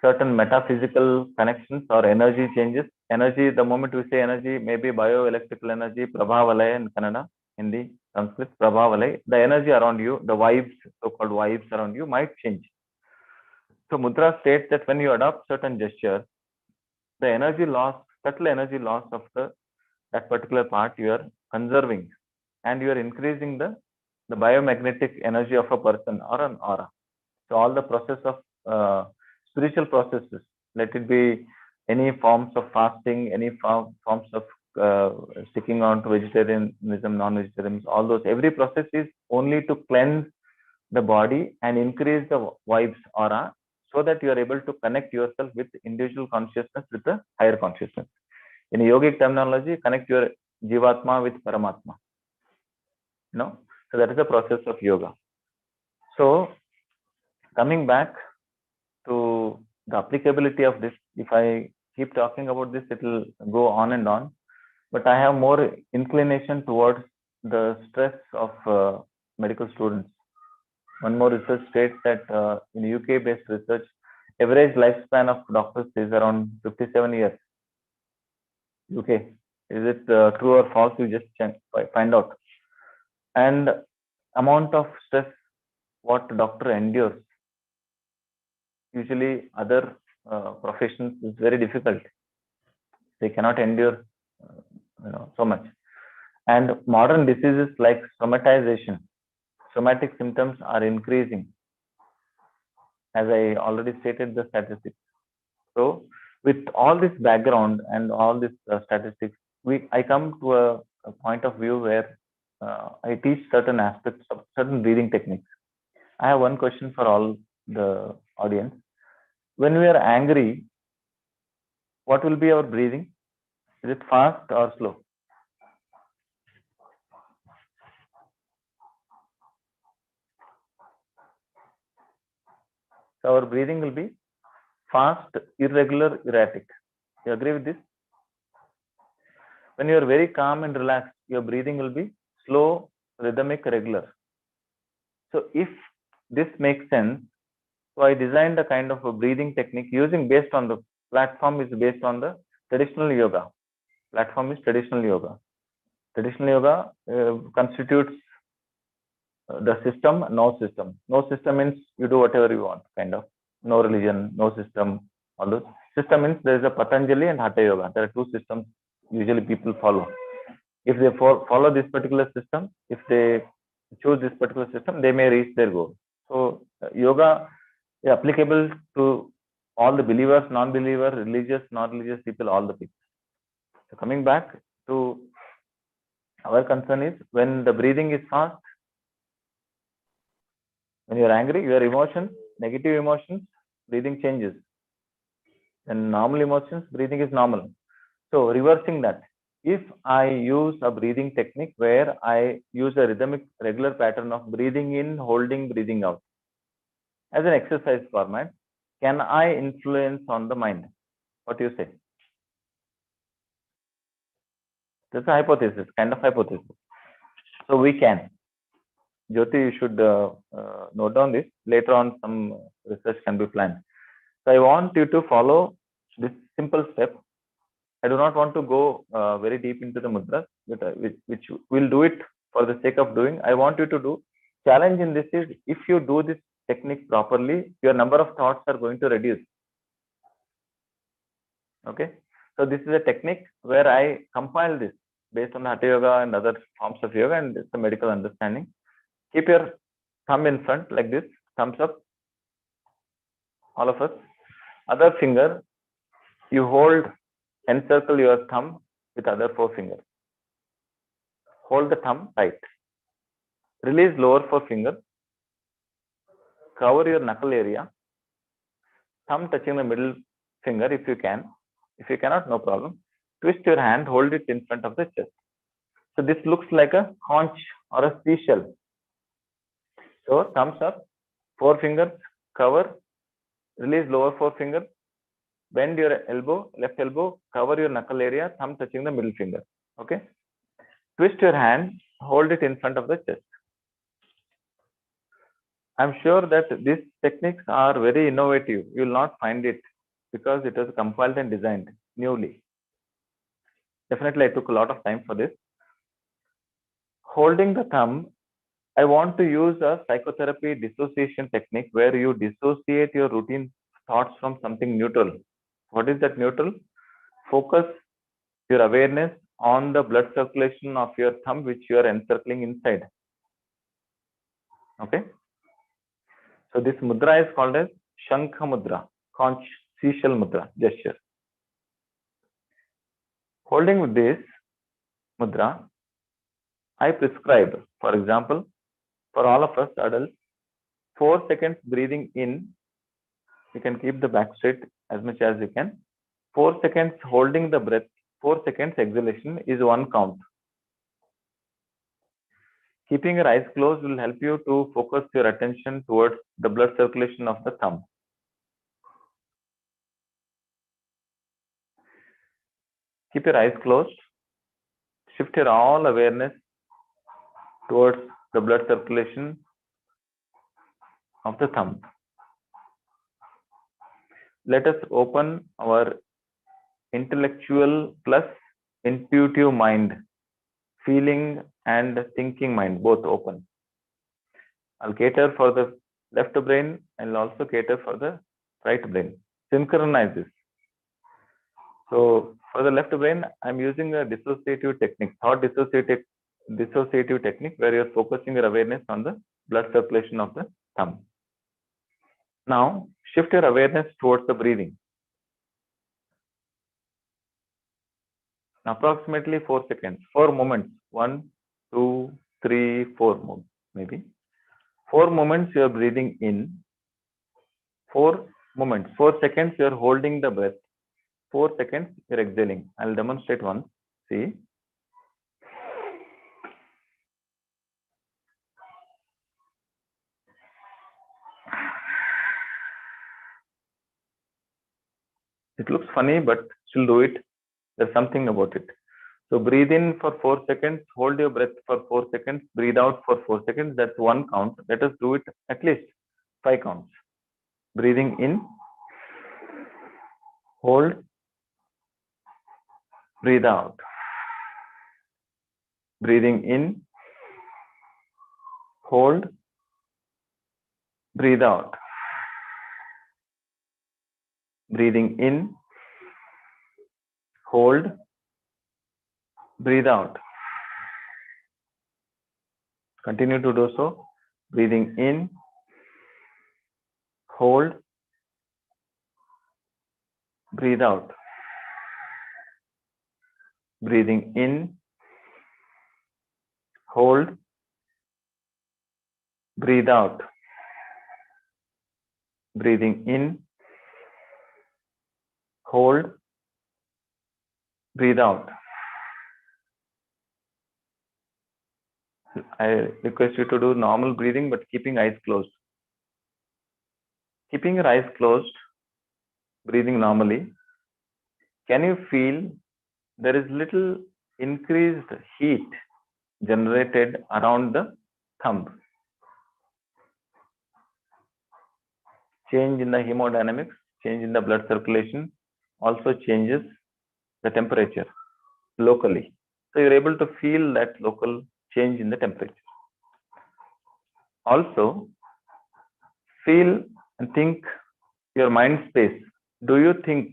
certain metaphysical connections or energy changes. Energy, the moment we say energy, maybe bioelectrical energy, Prabhavalaya in Kannada, Hindi, Sanskrit, Prabhavalaya, the energy around you, the vibes, so-called vibes around you might change. So Mudra states that when you adopt certain gesture, the energy loss, subtle energy loss of that particular part you are conserving, and you are increasing the biomagnetic energy of a person or an aura. So all the process of spiritual processes, let it be any forms of fasting, any forms of sticking on to vegetarianism, non-vegetarianism, all those, every process is only to cleanse the body and increase the vibes aura, so that you are able to connect yourself with individual consciousness with the higher consciousness. In yogic terminology, connect your jivatma with paramatma. So that is the process of yoga. So coming back to the applicability of this, if I keep talking about this, it will go on and on. But I have more inclination towards the stress of medical students. One more research states that in UK-based research, average lifespan of doctors is around 57 years. UK, is it true or false? You just find out. And amount of stress what doctor endures, usually other professions, is very difficult. They cannot endure so much. And modern diseases like somatization, somatic symptoms are increasing, as I already stated the statistics. So with all this background and all this statistics, I come to a point of view where I teach certain aspects of certain breathing techniques. I have one question for all the audience. When we are angry, what will be our breathing? Is it fast or slow? So our breathing will be fast, irregular, erratic. You agree with this? When you are very calm and relaxed, your breathing will be slow, rhythmic, regular. So if this makes sense, so I designed a kind of a breathing technique based on the platform is based on the traditional yoga. Platform is traditional yoga. Traditional yoga constitutes the system, no system. No system means you do whatever you want, kind of. No religion, no system, all those. System means there is a Patanjali and Hatha Yoga. There are two systems usually people follow. If they follow this particular system, if they choose this particular system, they may reach their goal. So yoga is applicable to all the believers, non-believers, religious, non-religious people, all the people. So coming back to our concern is, when the breathing is fast, when you are angry, your emotions, negative emotions, breathing changes. And normal emotions, breathing is normal. So reversing that, if I use a breathing technique where I use a rhythmic regular pattern of breathing in, holding, breathing out as an exercise format, can I influence on the mind? What do you say? That's a hypothesis, kind of hypothesis. So we can. Jyoti, you should note down this. Later on, some research can be planned. So I want you to follow this simple step. I do not want to go very deep into the mudras, which we'll do it for the sake of doing. I want you to do. Challenge in this is, if you do this technique properly, your number of thoughts are going to reduce. Okay. So this is a technique where I compile this based on Hatha Yoga and other forms of yoga, and it's a medical understanding. Keep your thumb in front like this, thumbs up, all of us. Other finger, you hold, encircle your thumb with other forefinger. Hold the thumb tight. Release lower forefinger. Cover your knuckle area. Thumb touching the middle finger if you can. If you cannot, no problem. Twist your hand, hold it in front of the chest. So this looks like a conch or a seashell. So thumbs up, forefingers, cover, release lower forefinger, bend your elbow, left elbow, cover your knuckle area, thumb touching the middle finger. Okay. Twist your hand, hold it in front of the chest. I'm sure that these techniques are very innovative. You will not find it because it was compiled and designed newly. Definitely, I took a lot of time for this. Holding the thumb, I want to use a psychotherapy dissociation technique where you dissociate your routine thoughts from something neutral. What is that neutral? Focus your awareness on the blood circulation of your thumb, which you are encircling inside. Okay. So this mudra is called as Shankha Mudra, conch seashell mudra gesture. Holding with this mudra, I prescribe, for example, for all of us adults, 4 seconds breathing in. You can keep the back straight as much as you can. 4 seconds holding the breath, 4 seconds exhalation is one count. Keeping your eyes closed will help you to focus your attention towards the blood circulation of the thumb. Keep your eyes closed. Shift your all awareness towards the blood circulation of the thumb. Let us open our intellectual plus intuitive mind, feeling and thinking mind, both open. I'll cater for the left brain and I'll also cater for the right brain. Synchronize this. So for the left brain, I'm using a dissociative technique, thought dissociative technique, where you're focusing your awareness on the blood circulation of the thumb. Now shift your awareness towards the breathing. Approximately 4 seconds, 4 moments, 1, 2, 3, 4 maybe. 4 moments you are breathing in, 4 moments, 4 seconds you are holding the breath, 4 seconds you are exhaling. I'll demonstrate once. See. It looks funny, but still do it. There's something about it. So breathe in for 4 seconds, hold your breath for 4 seconds, breathe out for 4 seconds. That's one count. Let us do it at least 5 counts. Breathing in, hold, breathe out. Breathing in, hold, breathe out. Breathing in, hold, breathe out. Continue to do so. Breathing in, hold, breathe out. Breathing in, hold, breathe out. Breathing in, hold, breathe out. I request you to do normal breathing, but keeping eyes closed. Keeping your eyes closed, breathing normally. Can you feel there is little increased heat generated around the thumb? Change in the hemodynamics, change in the blood circulation also changes the temperature locally. So you're able to feel that local change in the temperature. Also, feel and think your mind space. Do you think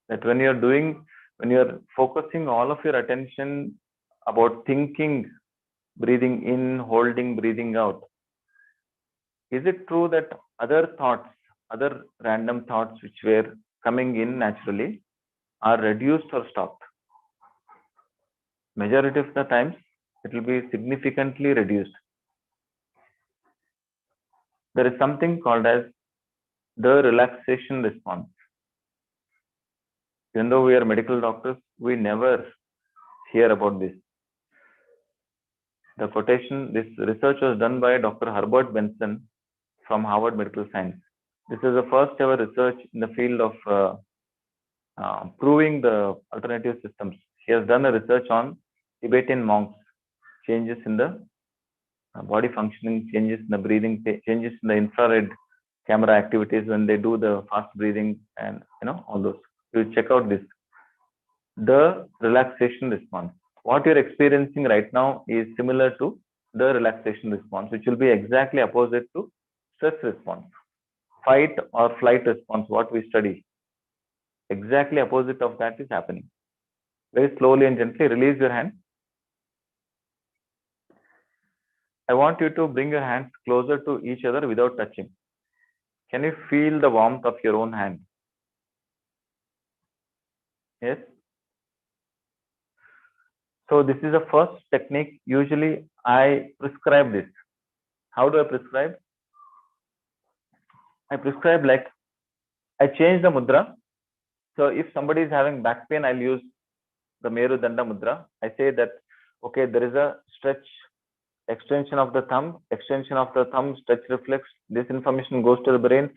that when you're focusing all of your attention about thinking, breathing in, holding, breathing out, is it true that other thoughts, other random thoughts which were coming in naturally are reduced or stopped? Majority of the times, it will be significantly reduced. There is something called as the relaxation response. Even though we are medical doctors, we never hear about this. The quotation, this research was done by Dr. Herbert Benson from Harvard Medical Science. This is the first ever research in the field of proving the alternative systems. He has done a research on Tibetan monks, changes in the body functioning, changes in the breathing, changes in the infrared camera activities when they do the fast breathing, and all those. You check out this. The relaxation response. What you're experiencing right now is similar to the relaxation response, which will be exactly opposite to stress response. Fight or flight response, what we study, exactly opposite of that is happening. Very slowly and gently release your hand. I want you to bring your hands closer to each other without touching. Can you feel the warmth of your own hand? Yes. So this is the first technique. Usually I prescribe this. How do I prescribe? I prescribe like I change the mudra. So if somebody is having back pain, I'll use the Meru Danda Mudra. I say that, okay, there is a stretch, extension of the thumb, stretch reflex. This information goes to the brain.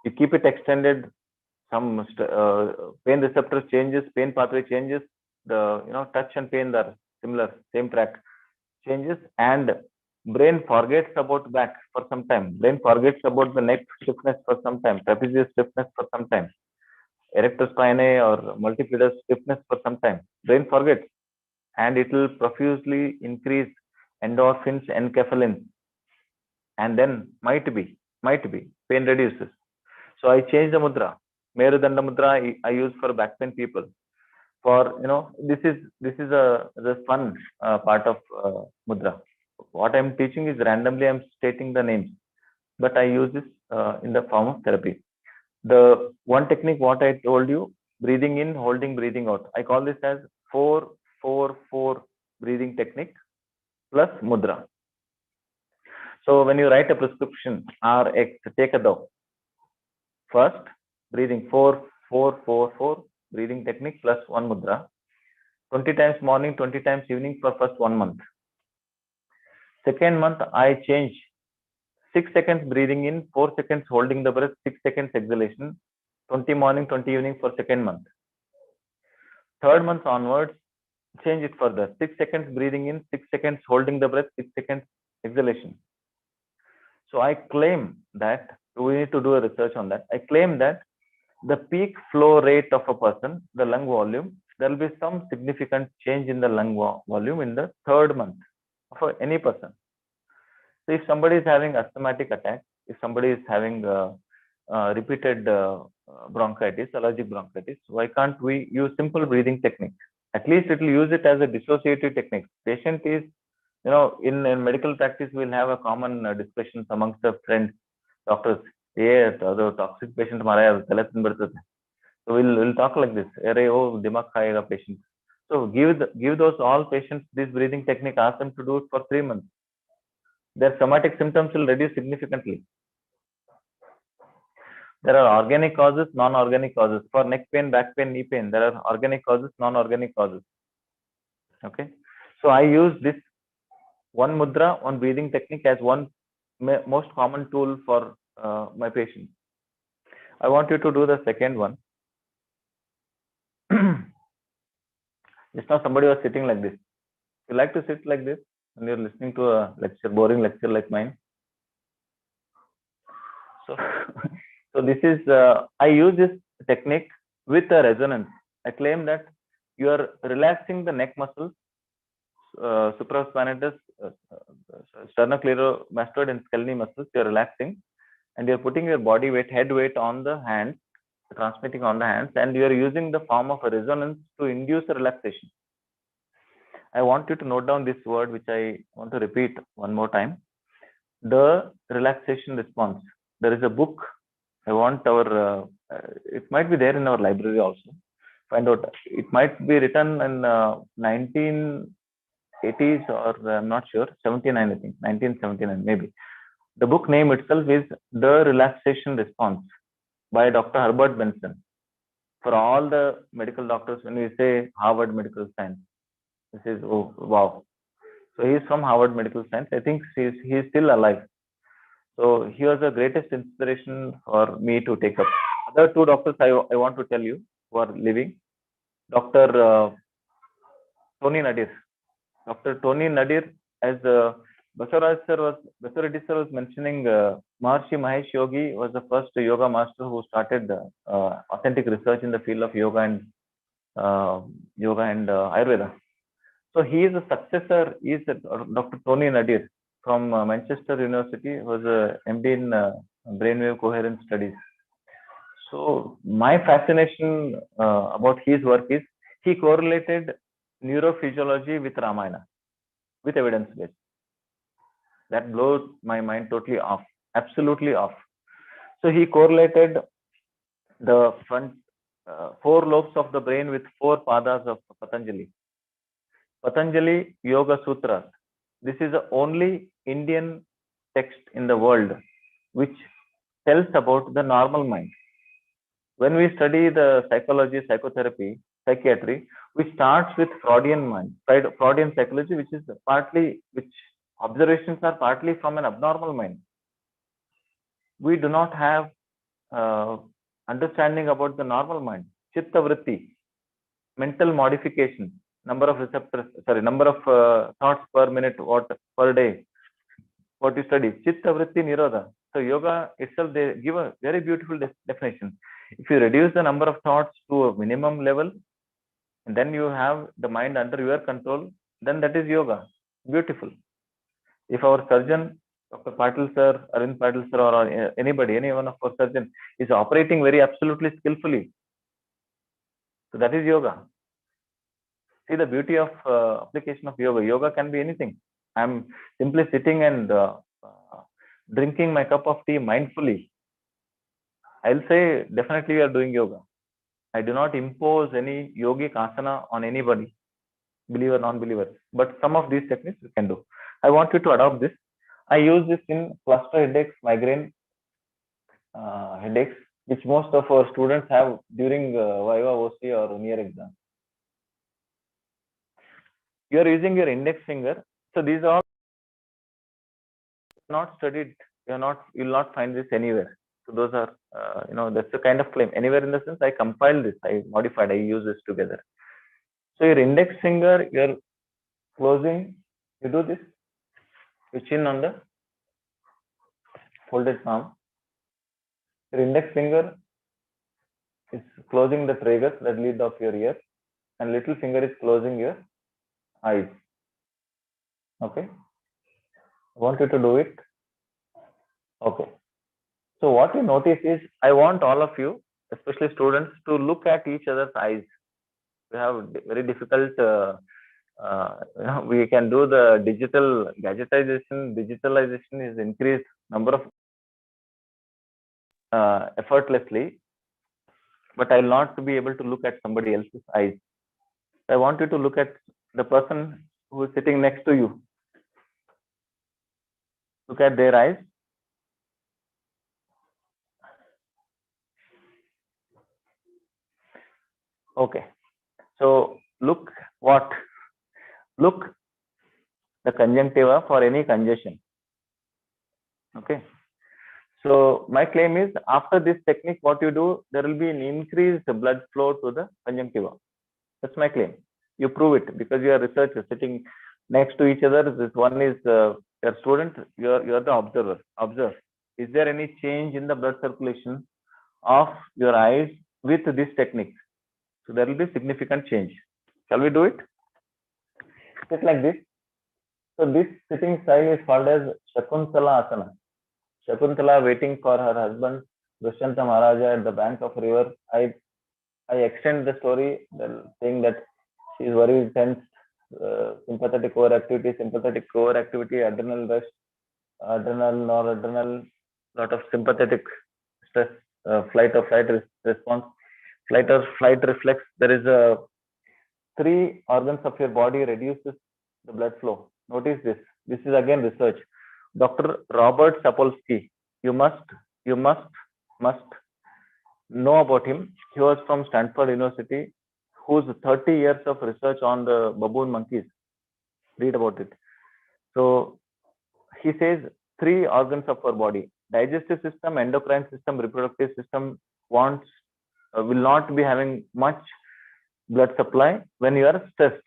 You keep it extended. Some pain receptor changes, pain pathway changes. The touch and pain are similar, same track changes, and brain forgets about back for some time. Brain forgets about the neck stiffness for some time, trapezius stiffness for some time, erector spinae or multifidus stiffness for some time. Brain forgets, and it will profusely increase endorphins, enkephalins, and then might be pain reduces. So I change the mudra. Meru Danda Mudra I use for back pain people. For this is the fun part of mudra. What I'm teaching is randomly I'm stating the names, but I use this in the form of therapy. The one technique what I told you, breathing in, holding, breathing out. I call this as 4-4-4 breathing technique plus mudra. So when you write a prescription, RX, take a dose. First, breathing 4-4-4-4 breathing technique plus one mudra. 20 times morning, 20 times evening for first 1 month. Second month, I change 6 seconds breathing in, 4 seconds holding the breath, 6 seconds exhalation. 20 morning, 20 evening for second month. Third month onwards, change it further. 6 seconds breathing in, 6 seconds holding the breath, 6 seconds exhalation. So I claim that, we need to do a research on that. I claim that the peak flow rate of a person, the lung volume, there will be some significant change in the lung volume in the third month for any person. So if somebody is having asthmatic attack, if somebody is having repeated bronchitis, allergic bronchitis, why can't we use simple breathing technique? At least it will use it as a dissociative technique. Patient is, in medical practice, we'll have a common discussions amongst the friends, doctors. Yeah, the toxic patient so we'll talk like this. Patient. So give those all patients this breathing technique. Ask them to do it for 3 months. Their somatic symptoms will reduce significantly. There are organic causes, non-organic causes. For neck pain, back pain, knee pain, there are organic causes, non-organic causes. Okay. So I use this one mudra, one breathing technique as one most common tool for my patients. I want you to do the second one. Just now somebody was sitting like this. You like to sit like this when you're listening to a lecture, boring lecture like mine? So, so this is, I use this technique with a resonance. I claim that you are relaxing the neck muscles, supraspinatus, sternocleidomastoid and scalenus muscles. You're relaxing, and you're putting your body weight, head weight on the hands, transmitting on the hands, and you're using the form of a resonance to induce a relaxation. I want you to note down this word, which I want to repeat one more time. The relaxation response. There is a book. I want our, it might be there in our library also. Find out. It might be written in 1980s or I'm not sure, 79, I think, 1979 maybe. The book name itself is The Relaxation Response by Dr. Herbert Benson. For all the medical doctors, when we say Harvard Medical Science, this is, oh, wow. So he is from Harvard Medical Science. I think he is still alive. So he was the greatest inspiration for me to take up. Other two doctors I want to tell you who are living. Dr. Tony Nadir. Dr. Tony Nadir, as Basareddy sir was mentioning, Maharshi Mahesh Yogi was the first yoga master who started authentic research in the field of yoga and Ayurveda. So he is a successor. He is Dr. Tony Nadir. from Manchester University. He was a MD in brainwave coherence studies. So my fascination about his work is he correlated neurophysiology with Ramayana, with evidence base. That blows my mind totally off, absolutely off. So he correlated the front four lobes of the brain with four padas of Patanjali. Patanjali Yoga Sutras. This is the only Indian text in the world which tells about the normal mind. When we study the psychology, psychotherapy, psychiatry, we start with Freudian mind, Freudian psychology, which is partly, which observations are partly from an abnormal mind. We do not have understanding about the normal mind. Chitta vritti, mental modification, number of receptors, number of thoughts per minute, what per day, what you study, chitta vritti nirodha. So yoga itself, they give a very beautiful definition. If you reduce the number of thoughts to a minimum level, and then you have the mind under your control, then that is yoga. Beautiful. If our surgeon, Dr. Patil sir, Arvind Patil sir, or anybody, any one of our surgeon is operating very absolutely skillfully, so that is yoga. See the beauty of application of yoga. Yoga can be anything. I'm simply sitting and drinking my cup of tea mindfully. I'll say definitely you are doing yoga. I do not impose any yogic asana on anybody, believer, non-believer. But some of these techniques you can do. I want you to adopt this. I use this in cluster headaches, migraine headaches, which most of our students have during Viva, OC or near exam. You are using your index finger. So these are not studied. You will not find this anywhere. So those are, that's the kind of claim. Anywhere in the sense, I compiled this, I modified, I use this together. So your index finger, you're closing, you do this, your chin on the folded palm. Your index finger is closing the tragus, that lid of your ear, and little finger is closing your eyes. Okay. I want you to do it. Okay. So what you notice is, I want all of you, especially students, to look at each other's eyes. We have very difficult, we can do the digital gadgetization, digitalization is increased number of effortlessly, but I will not be able to look at somebody else's eyes. I want you to look at the person who is sitting next to you. Look at their eyes. Okay. So look what? Look the conjunctiva for any congestion. Okay. So my claim is, after this technique, what you do, there will be an increased blood flow to the conjunctiva. That's my claim. You prove it because you are researchers sitting next to each other. This one is your student, you are the observer. Observe. Is there any change in the blood circulation of your eyes with this technique? So there will be significant change. Shall we do it? Sit like this. So this sitting style is called as Shakuntala Asana. Shakuntala waiting for her husband Dushyanta Maharaja at the bank of a river. I extend the story saying that she is very tense, sympathetic overactivity, adrenal rush, adrenal, noradrenal, lot of sympathetic stress, flight or flight response, flight or flight reflex. There is a 3 organs of your body reduces the blood flow. Notice this. This is again research. Dr. Robert Sapolsky, you must know about him. He was from Stanford University, whose 30 years of research on the baboon monkeys. Read about it. So he says 3 organs of our body: digestive system, endocrine system, reproductive system will not be having much blood supply when you are stressed.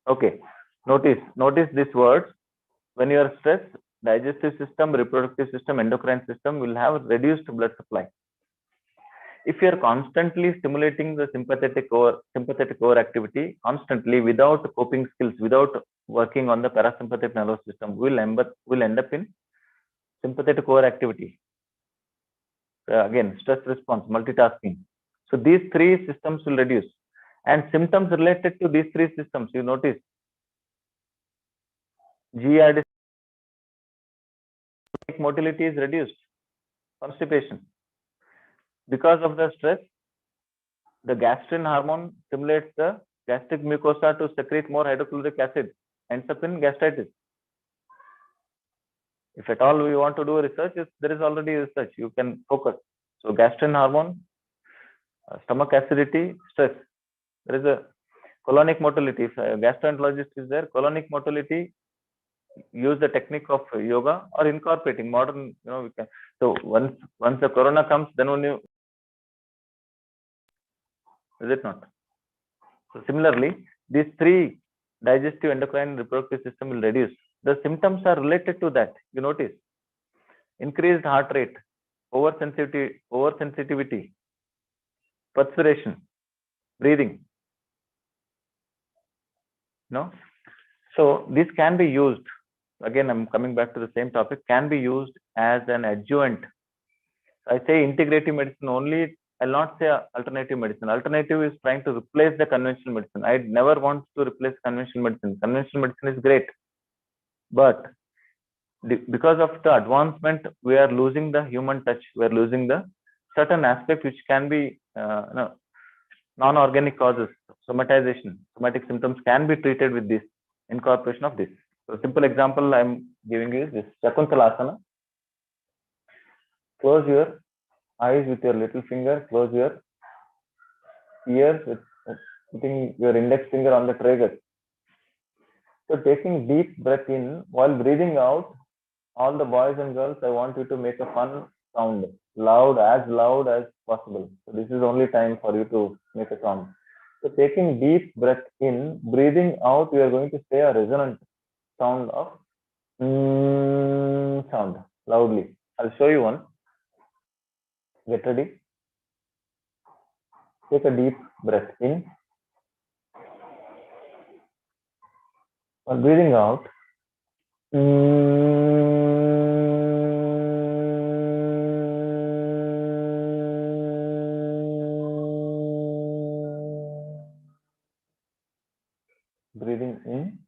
Okay. Notice these words. When you are stressed, digestive system, reproductive system, endocrine system will have reduced blood supply. If you are constantly stimulating the sympathetic overactivity constantly without coping skills, without working on the parasympathetic nervous system will end up in sympathetic overactivity. Again, stress response, multitasking. So these three systems will reduce. And symptoms related to these three systems, you notice GERD motility is reduced, constipation. Because of the stress, the gastrin hormone stimulates the gastric mucosa to secrete more hydrochloric acid, ends up in gastritis. If at all we want to do research, there is already research, you can focus. So gastrin hormone, stomach acidity, stress. There is a colonic motility. If a gastroenterologist is there, colonic motility, use the technique of yoga or incorporating modern, we can. So once the corona comes, then only, is it not? So similarly, these three, digestive, endocrine, reproductive system will reduce. The symptoms are related to that. You notice increased heart rate, oversensitivity, perspiration, breathing. No? So this can be used. Again, I'm coming back to the same topic, can be used as an adjuvant. I say integrative medicine only, I'll not say alternative medicine. Alternative is trying to replace the conventional medicine. I never want to replace conventional medicine. Conventional medicine is great. But because of the advancement, we are losing the human touch. We are losing the certain aspect which can be non-organic causes, somatization, somatic symptoms can be treated with this incorporation of this. So simple example I'm giving you is this Shakuntalasana. Close your eyes with your little finger, close your ears with putting your index finger on the trigger. So taking deep breath in while breathing out, all the boys and girls, I want you to make a fun sound, loud as possible. So this is only time for you to make a sound. So taking deep breath in, breathing out, we are going to say a resonant sound of sound loudly. I'll show you one. Get ready. Take a deep breath in. While breathing out, breathing in.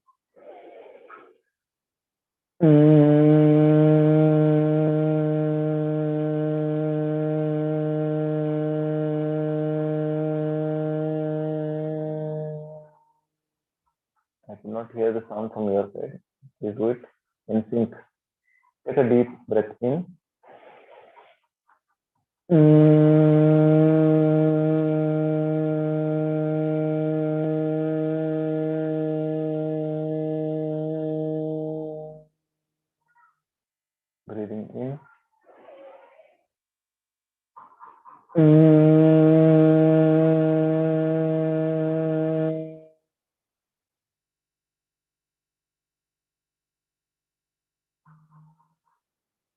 I cannot hear the sound from your side. Please do it in sync. Take a deep breath in. Breathing in.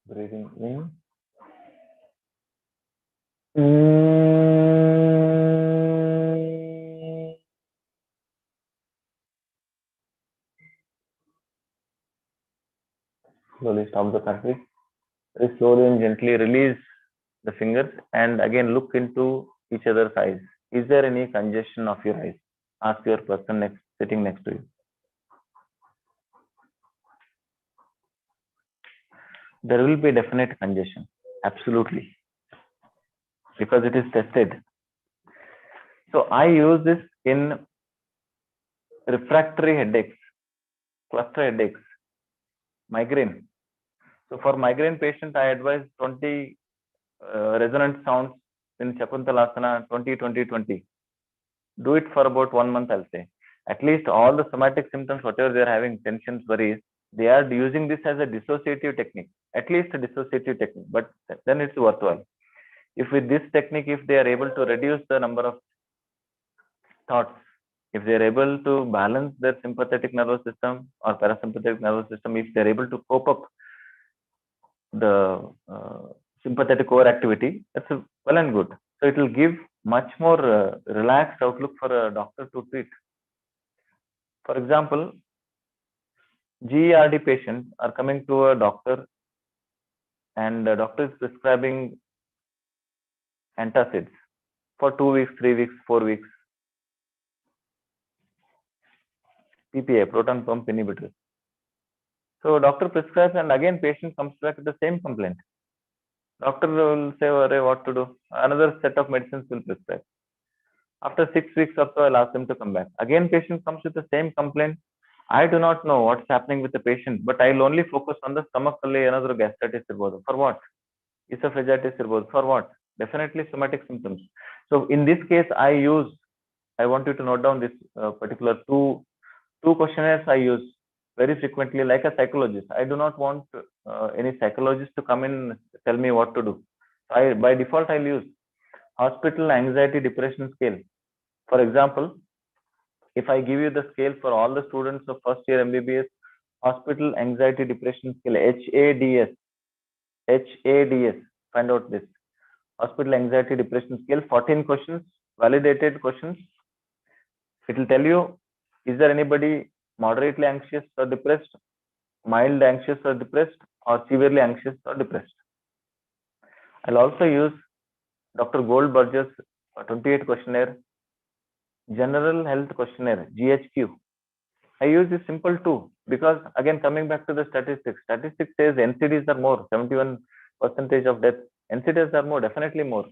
Breathing in. Slowly stop the practice. Very slowly and gently release the fingers and again look into each other's eyes. Is there any congestion of your eyes? Ask your person sitting next to you. There will be definite congestion, absolutely, because it is tested. So I use this in refractory headaches, cluster headaches, migraine. So for migraine patient, I advise 20 resonant sounds in Shakuntalasana 20-20-20. Do it for about 1 month, I'll say. At least all the somatic symptoms, whatever they're having, tensions, worries, they are using this as a dissociative technique, at least a dissociative technique, but then it's worthwhile. If with this technique, if they are able to reduce the number of thoughts, if they are able to balance their sympathetic nervous system or parasympathetic nervous system, if they are able to cope up the sympathetic overactivity, that's well and good. So it will give much more relaxed outlook for a doctor to treat. For example, GERD patients are coming to a doctor, and the doctor is prescribing antacids for 2 weeks, 3 weeks, 4 weeks. PPA, proton pump inhibitor. So doctor prescribes, and again patient comes back with the same complaint. Doctor will say, what to do? Another set of medicines will prescribe. After 6 weeks or so, I'll ask them to come back. Again, patient comes with the same complaint. I do not know what's happening with the patient, but I'll only focus on the stomach another gastritis irbodu. For what? Esophagitis irbodu. For what? Definitely somatic symptoms. So in this case, I want you to note down this particular two questionnaires I use very frequently, like a psychologist. I do not want any psychologist to come in and tell me what to do. By default, I'll use hospital anxiety depression scale. For example, if I give you the scale for all the students of first year MBBS, hospital anxiety depression scale, HADS, find out this. Hospital anxiety depression scale, 14 questions, validated questions. It will tell you, is there anybody moderately anxious or depressed, mild anxious or depressed, or severely anxious or depressed. I'll also use Dr. Goldberger's 28 questionnaire, General Health Questionnaire, GHQ. I use this simple too, because again, coming back to the statistics says NCDs are more, 71% of death. NCDs are more, definitely more.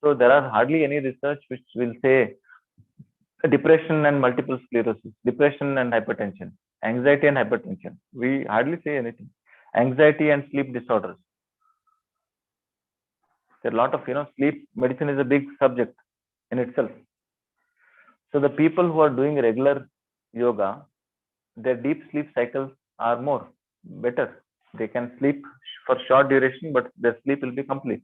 So there are hardly any research which will say depression and multiple sclerosis, depression and hypertension, anxiety and hypertension. We hardly say anything. Anxiety and sleep disorders. There are a lot of, sleep medicine is a big subject in itself. So the people who are doing regular yoga, their deep sleep cycles are more better. They can sleep for short duration, but their sleep will be complete.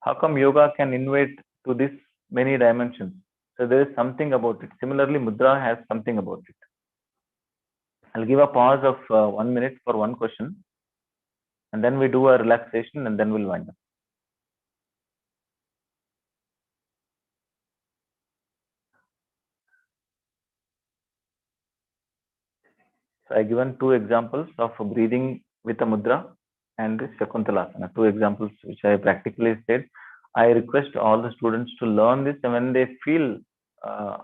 How come yoga can invade to this many dimensions? So there is something about it. Similarly, Mudra has something about it. I'll give a pause of 1 minute for one question, and then we do a relaxation, and then we'll wind up. So I given 2 examples of breathing with a mudra and this Shakuntalasana. 2 examples which I practically said. I request all the students to learn this, and when they feel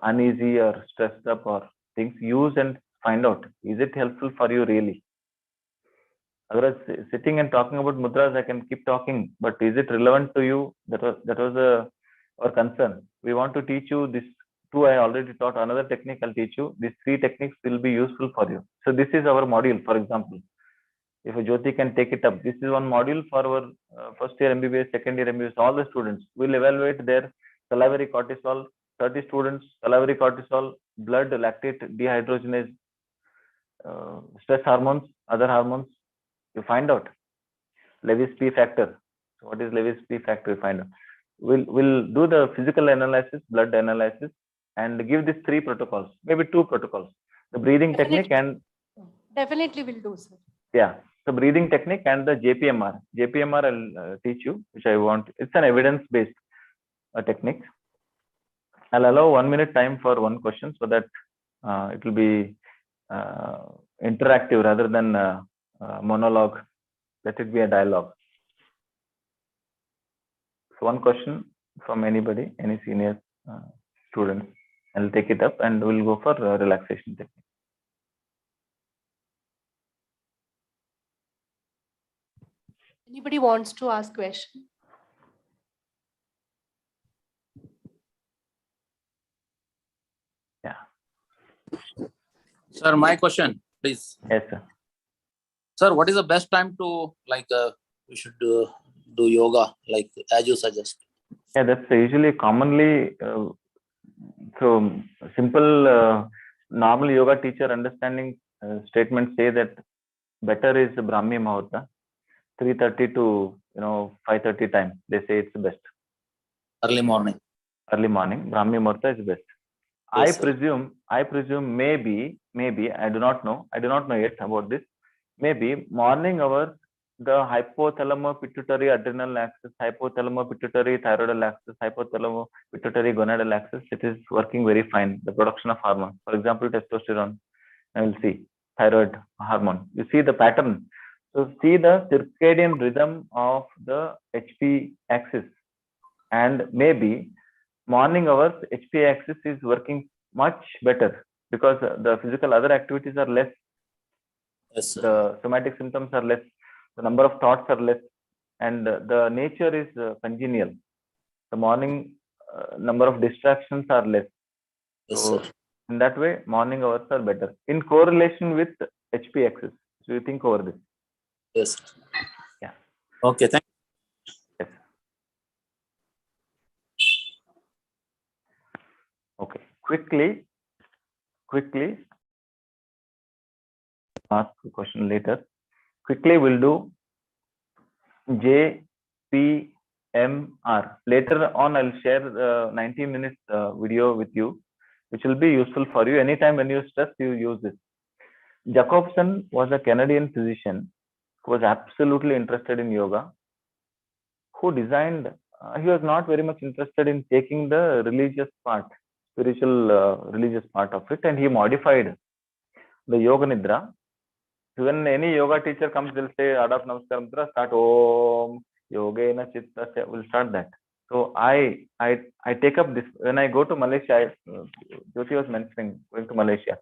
uneasy or stressed up or things, use and find out, is it helpful for you really? Otherwise, sitting and talking about mudras, I can keep talking, but is it relevant to you? That was our concern. We want to teach you this 2. I already taught another technique. I'll teach you. These 3 techniques will be useful for you. So this is our module, for example. If Jyoti can take it up, this is one module for our first year MBBS, second year MBBS, all the students. We'll evaluate their salivary cortisol, 30 students, salivary cortisol, blood lactate dehydrogenase, stress hormones, other hormones. You find out. Lewis P factor. So what is Lewis P factor? You find out. We'll do the physical analysis, blood analysis, and give these 3 protocols, maybe 2 protocols. The breathing technique and definitely will do, sir. Yeah. So breathing technique and the JPMR. JPMR I'll teach you, which I want. It's an evidence-based technique. I'll allow 1 minute time for one question so that it will be interactive rather than monologue. Let it be a dialogue. So one question from anybody, any senior student. I'll take it up and we'll go for relaxation technique. Anybody wants to ask question? Yeah. Sir, my question, please. Yes, sir. Sir, what is the best time to we should do yoga, like as you suggest? Yeah, that's usually commonly so simple normal yoga teacher understanding statements say that better is Brahmi Muhurta, 3:30 to 5:30 time. They say it's the best. Early morning. Early morning, Brahmi Muhurta is best. Yes, I presume maybe I do not know yet about this. Maybe morning hours, the hypothalamo-pituitary adrenal axis, hypothalamo-pituitary thyroidal axis, hypothalamo-pituitary gonadal axis, it is working very fine. The production of hormones, for example, testosterone, I will see. thyroid hormone. You see the pattern. So see the circadian rhythm of the HP axis, and maybe morning hours HP axis is working much better because the physical other activities are less, Yes, sir. the somatic symptoms are less, the number of thoughts are less, and the nature is congenial. The morning number of distractions are less. Yes, So sir. in that way, morning hours are better in correlation with HP axis. So you think over this. Yes, sir. Yeah. Okay, thank Yes. Okay. Quickly, ask a question later. Quickly, we'll do JPMR. Later on, I'll share the 90 minutes video with you, which will be useful for you. Anytime when you're stressed, you use this. Jacobson was a Canadian physician who was absolutely interested in yoga, who designed, he was not very much interested in taking the religious part, spiritual religious part of it, and he modified the Yoga Nidra. When any yoga teacher comes, they'll say, Adopt Namaskar Mudra, start Om, Yogena Chitta, we'll start that. So I take up this. When I go to Malaysia, Jyoti was mentioning going to Malaysia.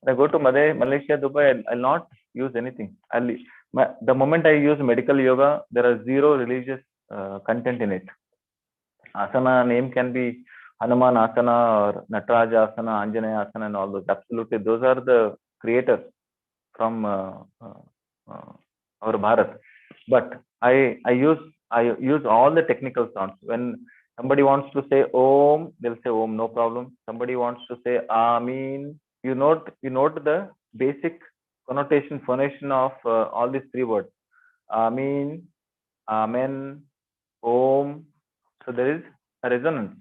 When I go to Malaysia, Dubai, I'll not use anything. The moment I use medical yoga, there are zero religious content in it. Asana name can be Hanuman Asana or Nataraja Asana, Anjanaya Asana, and all those. Absolutely, those are the creators from our Bharat. But I use all the technical sounds. When somebody wants to say Om, they'll say Om, no problem. Somebody wants to say Amin. You note the basic connotation, phonation of all these three words. Amin, Amen, Om. So there is a resonance.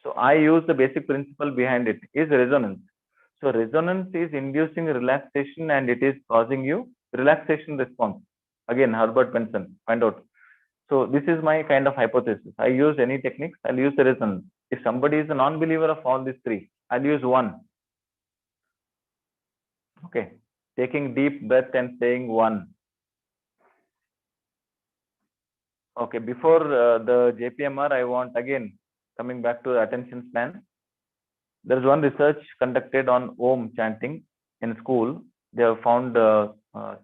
So I use the basic principle behind it is resonance. So resonance is inducing relaxation and it is causing you relaxation response. Again, Herbert Benson, find out. So this is my kind of hypothesis. I use any techniques, I'll use the resonance. If somebody is a non-believer of all these three, I'll use one. Okay, taking deep breath and saying one. Okay, before the JPMR, I want again coming back to the attention span. There is one research conducted on Om chanting in school. They have found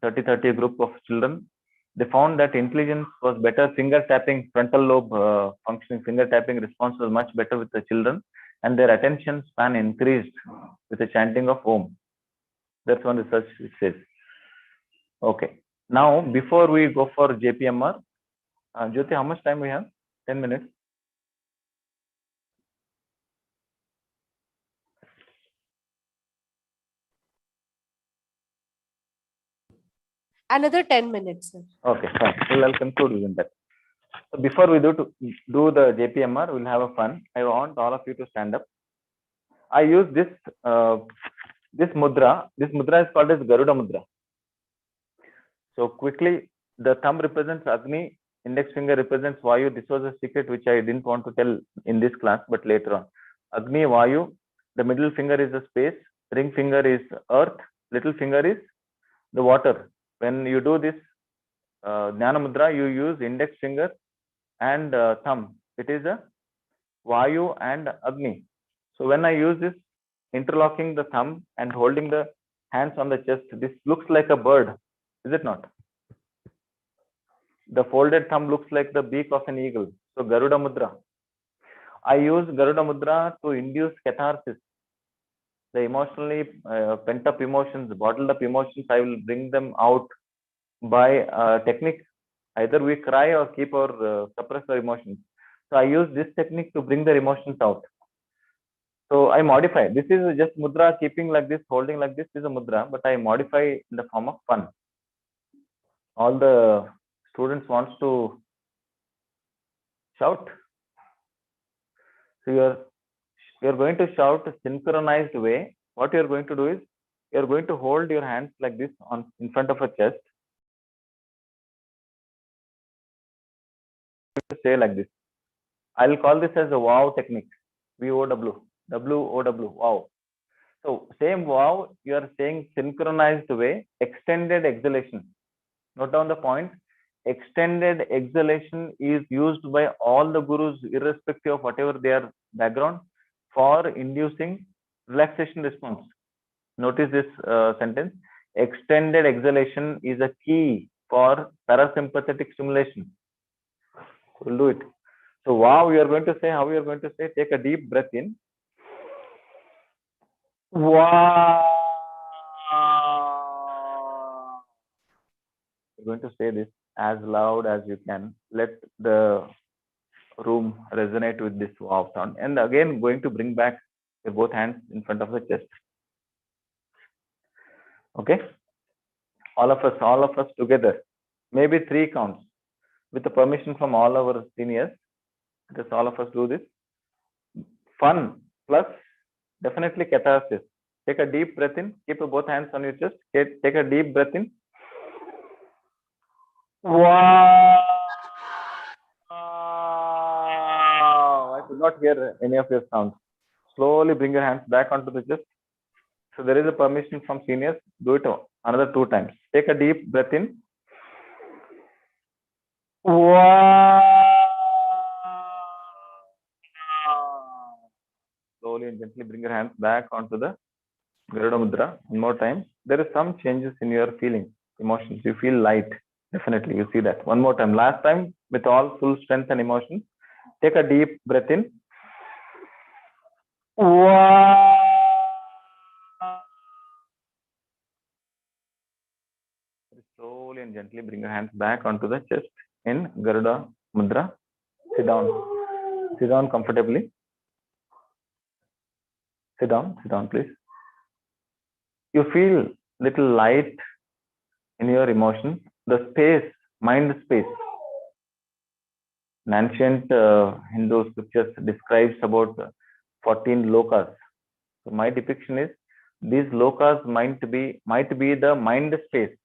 30 group of children. They found that intelligence was better, finger tapping, frontal lobe functioning, finger tapping response was much better with the children, and their attention span increased with the chanting of Om. That's one research which says. Okay. Now, before we go for JPMR, Jyoti, how much time we have? 10 minutes. Another 10 minutes, sir. Okay, fine. Well, I'll conclude within that. So before we do the JPMR, we'll have a fun. I want all of you to stand up. I use this mudra. This mudra is called as Garuda Mudra. So quickly, the thumb represents Agni, index finger represents Vayu. This was a secret which I didn't want to tell in this class, but later on. Agni, Vayu, the middle finger is the space, ring finger is earth, little finger is the water. When you do this Jnana Mudra, you use index finger and thumb. It is a Vayu and Agni. So when I use this, interlocking the thumb and holding the hands on the chest, this looks like a bird, is it not? The folded thumb looks like the beak of an eagle. So Garuda Mudra. I use Garuda Mudra to induce catharsis. The emotionally pent up emotions, bottled up emotions, I will bring them out by technique. Either we cry or keep our suppress our emotions. So I use this technique to bring their emotions out. So I modify. This is just mudra, keeping like this, holding like this is a mudra, but I modify in the form of fun. All the students wants to shout. So you're going to shout a synchronized way. What you're going to do is you're going to hold your hands like this in front of a chest. Say like this. I'll call this as a wow technique. WOW. WOW. Wow. So same wow, you are saying synchronized way, extended exhalation. Note down the point. Extended exhalation is used by all the gurus, irrespective of whatever their background, for inducing relaxation response. Notice this sentence. Extended exhalation is a key for parasympathetic stimulation. We'll do it. So wow, you are going to say, how you are going to say, take a deep breath in. Wow. You're going to say this as loud as you can. Let the room resonate with this wow sound. And again, going to bring back your both hands in front of the chest. Okay. All of us together. Maybe 3 counts. With the permission from all our seniors, just all of us do this. Fun plus definitely catharsis. Take a deep breath in. Keep both hands on your chest. Take a deep breath in. Wow! I could not hear any of your sounds. Slowly bring your hands back onto the chest. So there is a permission from seniors. Do it another 2 times. Take a deep breath in. Wow! Slowly and gently bring your hands back onto the Garuda Mudra. One more time. There is some changes in your feeling, emotions. You feel light. Definitely, you see that. One more time. Last time, with all full strength and emotion. Take a deep breath in. Wow. Slowly and gently bring your hands back onto the chest in Garuda Mudra. Sit down. Sit down comfortably. Sit down, please. You feel little light in your emotion. The space, mind space. In ancient Hindu scriptures describes about 14 lokas. So my depiction is these lokas might be the mind space.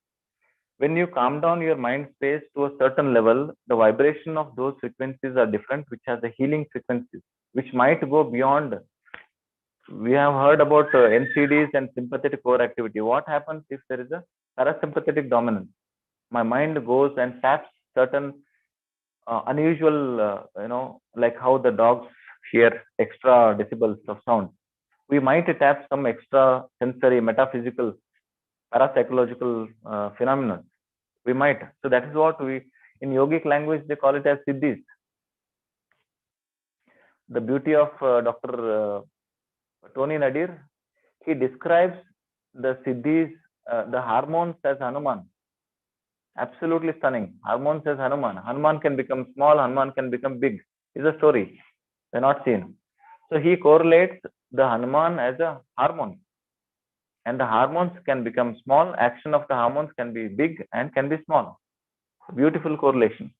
When you calm down your mind space to a certain level, the vibration of those frequencies are different, which has a healing frequencies, which might go beyond. We have heard about NCDs and sympathetic overactivity. What happens if there is a parasympathetic dominance? My mind goes and taps certain unusual, like how the dogs hear extra decibels of sound. We might tap some extra sensory, metaphysical, parapsychological phenomena. We might. So that is what we, in yogic language, they call it as siddhis. The beauty of Dr. Tony Nadir, he describes the siddhis, the hormones as Hanuman. Absolutely stunning. Hormones as Hanuman. Hanuman can become small, Hanuman can become big. Is a story. They're not seen. So he correlates the Hanuman as a hormone. And the hormones can become small. Action of the hormones can be big and can be small. Beautiful correlation.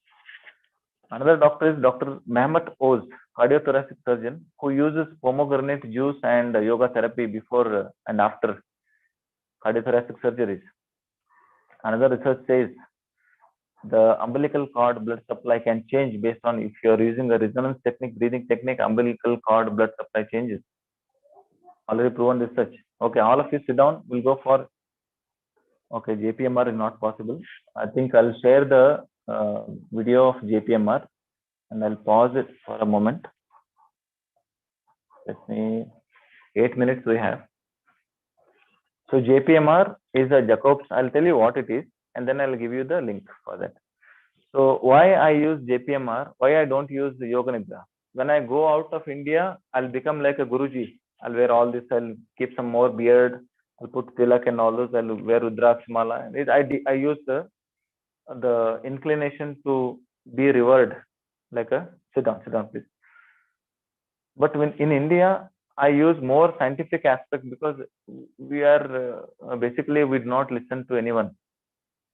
Another doctor is Dr. Mehmet Oz, cardiothoracic surgeon, who uses pomegranate juice and yoga therapy before and after cardiothoracic surgeries. Another research says the umbilical cord blood supply can change based on if you are using a resonance technique, breathing technique, umbilical cord blood supply changes. Already proven research. Okay, all of you sit down. We'll go for. Okay, JPMR is not possible. I think I'll share the video of JPMR and I'll pause it for a moment. Let me. 8 minutes we have. So JPMR is a Jacobs. I'll tell you what it is, and then I'll give you the link for that. So why I use JPMR? Why I don't use the Yoga Nidra? When I go out of India, I'll become like a Guruji. I'll wear all this. I'll keep some more beard. I'll put tilak and all those. I'll wear Rudraksh mala. I use the inclination to be revered like a sit down, please. But when in India, I use more scientific aspect because we are basically we do not listen to anyone.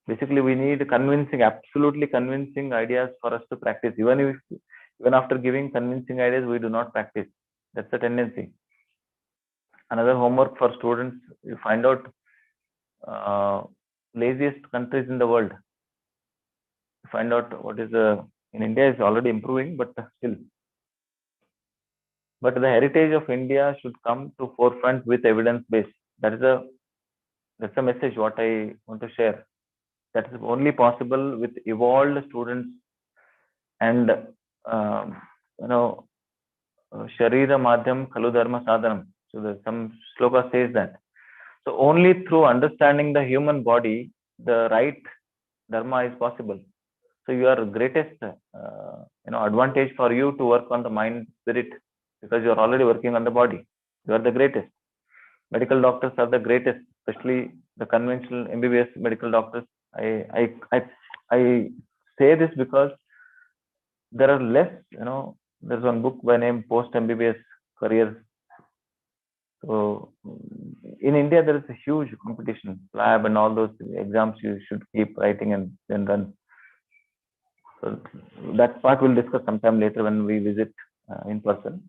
Basically, we need convincing, absolutely convincing ideas for us to practice. Even after giving convincing ideas, we do not practice. That's the tendency. Another homework for students: you find out laziest countries in the world. Find out what is in India is already improving, but still but the heritage of India should come to forefront with evidence base. That's a message what I want to share. That is only possible with evolved students and you know, Sharira Madhyam Khalu Dharma Sadhanam. So some sloka says that. So only through understanding the human body, the right dharma is possible. So your greatest advantage for you to work on the mind spirit, because you are already working on the body. You are the greatest. Medical doctors are the greatest, especially the conventional MBBS medical doctors. I say this because there are less, there's one book by name Post MBBS Career. So in India, there is a huge competition, lab and all those exams you should keep writing and then run. So that part we'll discuss sometime later when we visit in person.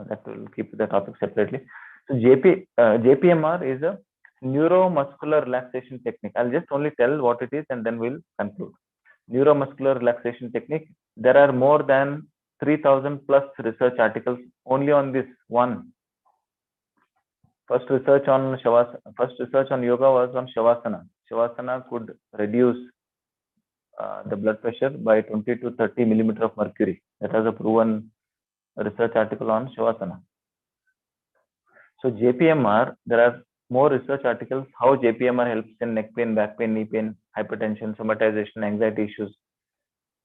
That will keep the topic separately. So JPMR is a neuromuscular relaxation technique. I'll just only tell what it is and then we'll conclude. Neuromuscular relaxation technique. There are more than 3,000 plus research articles only on this one. First research on yoga was on Shavasana. Shavasana could reduce the blood pressure by 20 to 30 millimeter of mercury. That was a proven research article on Shavasana. So JPMR, there are more research articles how JPMR helps in neck pain, back pain, knee pain, hypertension, somatization, anxiety issues.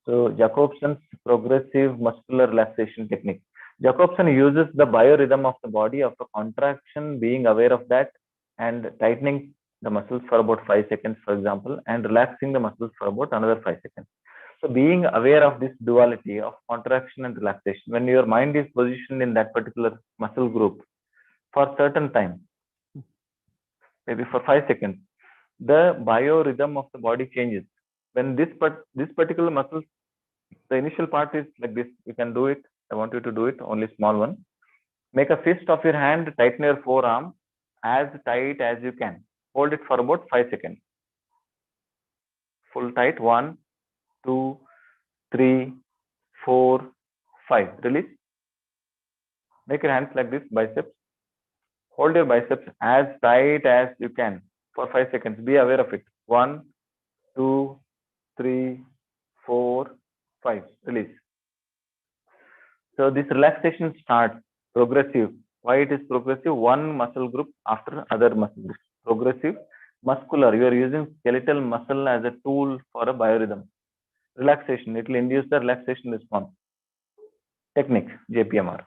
So Jacobson's progressive muscular relaxation technique. Jacobson uses the biorhythm of the body of a contraction, being aware of that and tightening the muscles for about 5 seconds, for example, and relaxing the muscles for about another 5 seconds. So being aware of this duality of contraction and relaxation, when your mind is positioned in that particular muscle group for certain time, maybe for 5 seconds, the biorhythm of the body changes. When this particular muscle, the initial part is like this, you can do it. I want you to do it, only small one. Make a fist of your hand, tighten your forearm as tight as you can. Hold it for about 5 seconds. Full tight, 1, 2, 3, 4, 5. Release. Make your hands like this, biceps. Hold your biceps as tight as you can for 5 seconds. Be aware of it. 1, 2, 3, 4, 5. Release. So this relaxation starts progressive. Why it is progressive? One muscle group after other muscle groups. Progressive, muscular. You are using skeletal muscle as a tool for a biorhythm. Relaxation. It will induce the relaxation response. Technique, JPMR.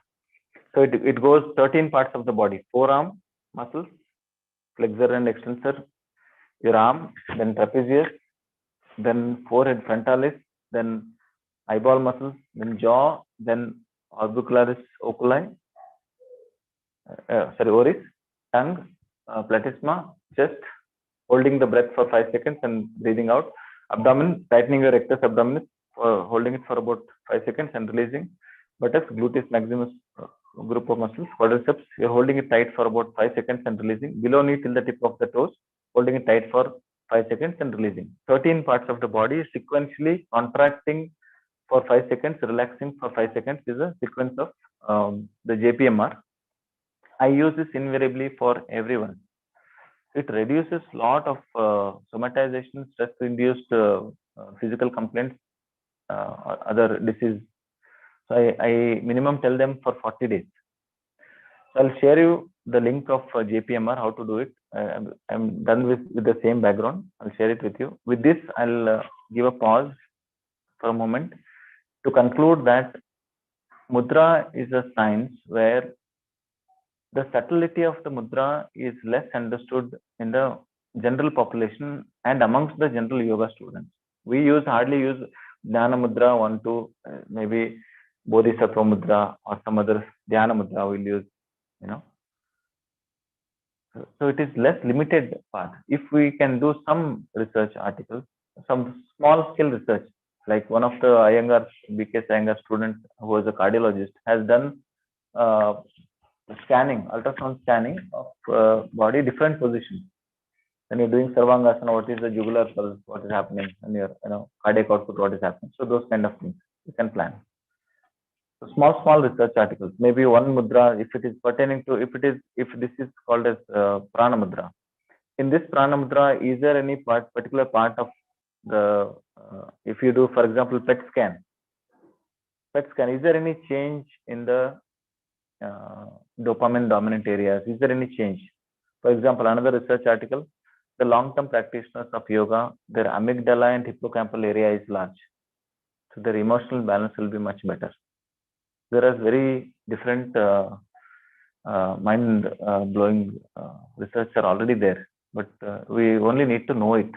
So it goes 13 parts of the body. Forearm muscles, flexor and extensor, your arm, then trapezius, then forehead frontalis, then eyeball muscles, then jaw, then orbicularis oculi, oris, tongue, platysma, chest, holding the breath for 5 seconds and breathing out. Abdomen, tightening your rectus abdominis, holding it for about 5 seconds and releasing. Buttocks, gluteus maximus group of muscles. Quadriceps, you're holding it tight for about 5 seconds and releasing. Below knee till the tip of the toes, holding it tight for 5 seconds and releasing. 13 parts of the body sequentially contracting for 5 seconds, relaxing for 5 seconds is a sequence of the JPMR. I use this invariably for everyone. It reduces a lot of somatization, stress-induced physical complaints, or other disease. So I minimum tell them for 40 days. So I'll share you the link of JPMR, how to do it. I'm done with the same background. I'll share it with you. With this, I'll give a pause for a moment to conclude that Mudra is a science where the subtlety of the mudra is less understood in the general population and amongst the general yoga students. We hardly use Dhyana Mudra 1, 2, maybe Bodhisattva Mudra or some other Dhyana Mudra we'll use, So it is less limited part. If we can do some research articles, some small scale research, like one of the BK Iyengar students who was a cardiologist has done ultrasound scanning of body, different positions. When you're doing Sarvangasana, what is the jugular pulse, what is happening, and your cardiac output, what is happening. So those kind of things you can plan. So small research articles, maybe one mudra, if it is pertaining to, if this is called as prana mudra. In this prana mudra, is there any particular part of the, if you do, for example, PET scan, is there any change in the dopamine dominant areas? Is there any change? For example, another research article, the long-term practitioners of yoga, their amygdala and hippocampal area is large. So their emotional balance will be much better. There are very different mind-blowing research are already there, but we only need to know it.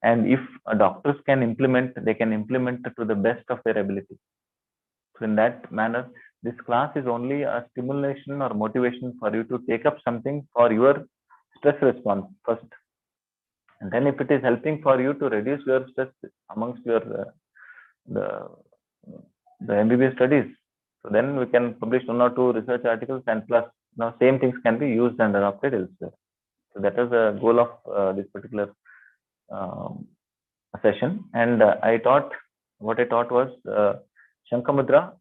And if doctors can implement, they can implement to the best of their ability. So in that manner, this class is only a stimulation or motivation for you to take up something for your stress response first. And then if it is helping for you to reduce your stress amongst your the MBBS studies, so then we can publish 1 or 2 research articles, and plus now same things can be used and adopted elsewhere. So that is the goal of this particular session. And what I taught was Shankamudra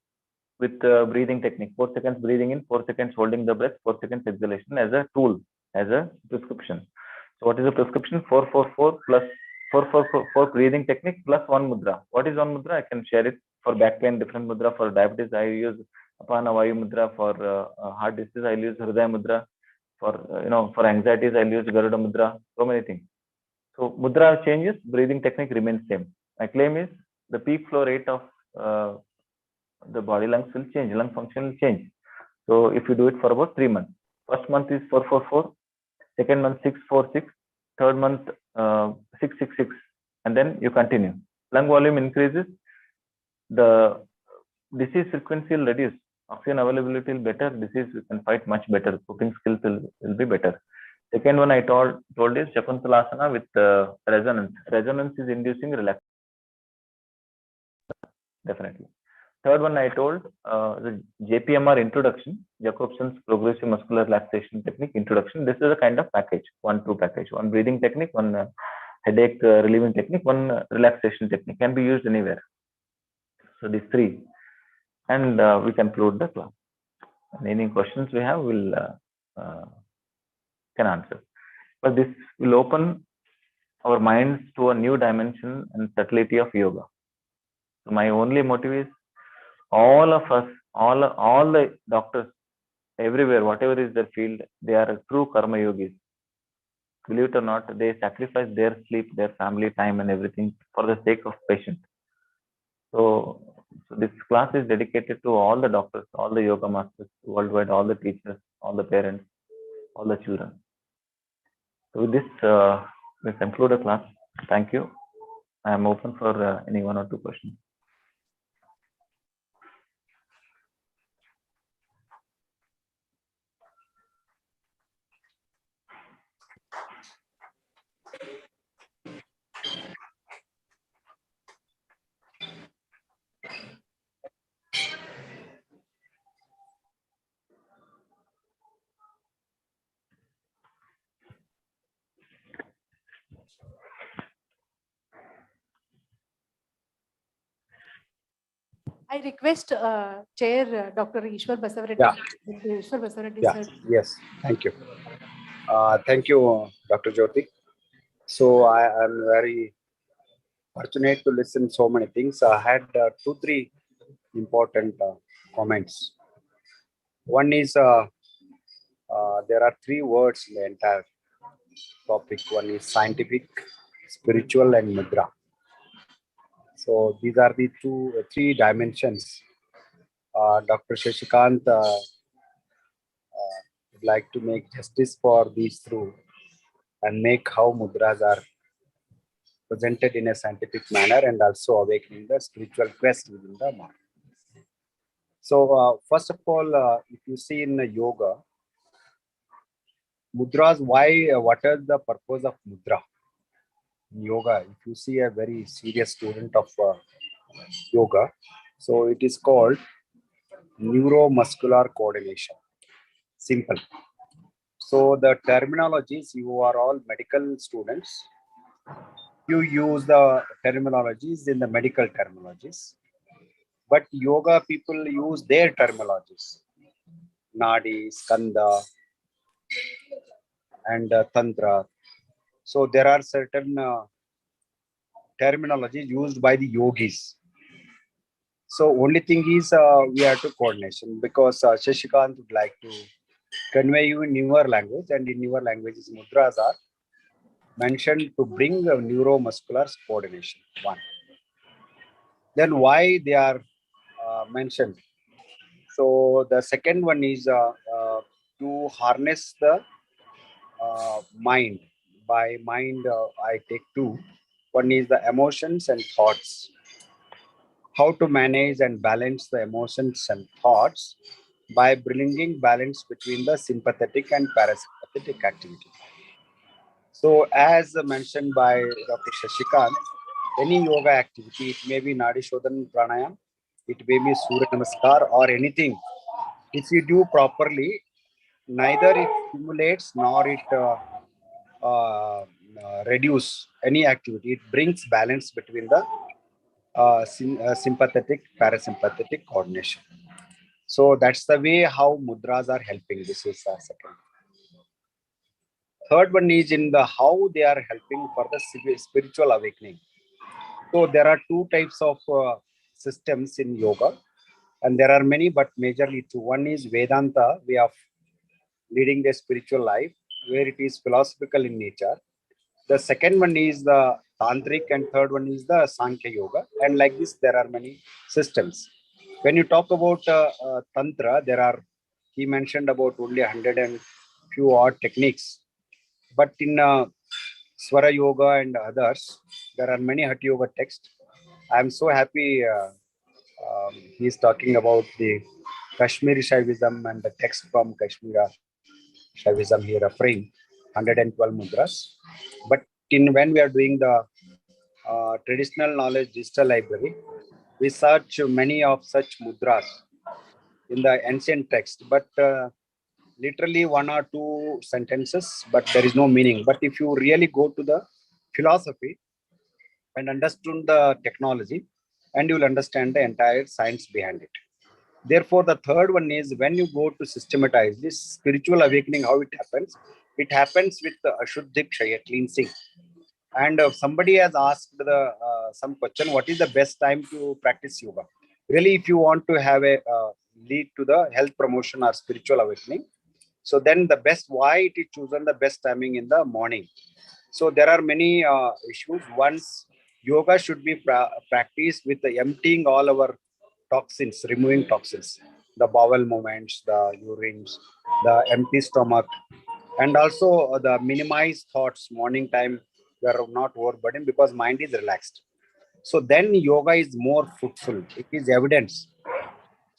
with breathing technique, 4 seconds breathing in, 4 seconds holding the breath, 4 seconds exhalation as a tool, as a prescription. So what is the prescription? 4-4-4 plus 4-4-4 breathing technique plus 1 mudra. What is 1 mudra? I can share it. For back pain, different mudra. For diabetes, I use Apana Vayu mudra. For heart disease, I use Hridaya mudra. For for anxieties, I use Garuda mudra. So many things. So mudra changes, breathing technique remains same. My claim is the peak flow rate of the body lungs will change, lung function will change. So if you do it for about 3 months, first month is 4-4-4, second month 6-4-6, third month 6-6-6, and then you continue. Lung volume increases, the disease frequency will reduce, oxygen availability will better, disease you can fight much better, coping skills will be better. Second one I told is Shakuntalasana with resonance. Resonance is inducing relaxation. Definitely. Third one I told the JPMR introduction, Jacobson's progressive muscular relaxation technique introduction. This is a kind of package, 1-2 package, 1 breathing technique, 1 headache relieving technique, 1 relaxation technique, can be used anywhere. So these 3, and we conclude the class. And any questions we have, we'll can answer. But this will open our minds to a new dimension and subtlety of yoga. So my only motive is all of us, all the doctors everywhere, whatever is their field, they are true karma yogis. Believe it or not, they sacrifice their sleep, their family time, and everything for the sake of patient. So this class is dedicated to all the doctors, all the yoga masters worldwide, all the teachers, all the parents, all the children. So with this, we conclude the class. Thank you. I am open for any 1 or 2 questions. I request Chair Dr. Ishwar Basavareddy. Yeah. Ishwar Basavareddy, Yeah. sir. Yes. Thank you. Thank you, Dr. Jyoti. So I am very fortunate to listen so many things. I had 2-3 important comments. One is there are 3 words in the entire topic. One is scientific, spiritual, and mudra. So these are the 3 dimensions. Dr. Shashikant would like to make justice for these through and make how mudras are presented in a scientific manner and also awakening the spiritual quest within the mind. So first of all, if you see in yoga, mudras, what is the purpose of mudra? In yoga, if you see a very serious student of yoga, so it is called neuromuscular coordination. Simple. So the terminologies, you are all medical students. You use the terminologies in the medical terminologies. but yoga people use their terminologies, nadi, skanda, and tantra. So there are certain terminology used by the yogis. So only thing is we have to coordination, because Shashikant would like to convey you in newer language, and in newer languages mudras are mentioned to bring neuromuscular coordination. One. Then why they are mentioned? So the second one is to harness the mind. By mind, I take two. One is the emotions and thoughts. How to manage and balance the emotions and thoughts by bringing balance between the sympathetic and parasympathetic activity. So, as mentioned by Dr. Shashikant, any yoga activity, it may be Nadi Shodhan Pranayam, it may be Surya Namaskar or anything. If you do properly, neither it stimulates nor it reduce any activity. It brings balance between the sympathetic, parasympathetic coordination. So that's the way how mudras are helping. This is the second. Third one is in the how they are helping for the spiritual awakening. So there are two types of systems in yoga, and there are many, but majorly two. One is Vedanta, way of leading a spiritual life, where it is philosophical in nature. The second one is the Tantric, and third one is the Sankhya Yoga. And like this, there are many systems. When you talk about Tantra, he mentioned about only 100 and few odd techniques. But in Swara Yoga and others, there are many Hatha Yoga texts. I'm so happy he's talking about the Kashmiri Shaivism and the text from Kashmir Shaivism here, referring 112 mudras. But when we are doing the traditional knowledge digital library, we search many of such mudras in the ancient text, but literally one or two sentences, but there is no meaning. But if you really go to the philosophy and understand the technology, and you will understand the entire science behind it. Therefore, the third one is when you go to systematize this spiritual awakening, how it happens with the Ashuddhi Kshaya, cleansing. And somebody has asked some question, what is the best time to practice yoga? Really, if you want to have a lead to the health promotion or spiritual awakening, so then the best, why it is chosen the best timing in the morning. So there are many issues. Once yoga should be practiced with the emptying all our toxins, removing toxins, the bowel movements, the urines, the empty stomach, and also the minimized thoughts. Morning time, we are not overburdened because mind is relaxed. So then yoga is more fruitful. It is evidence.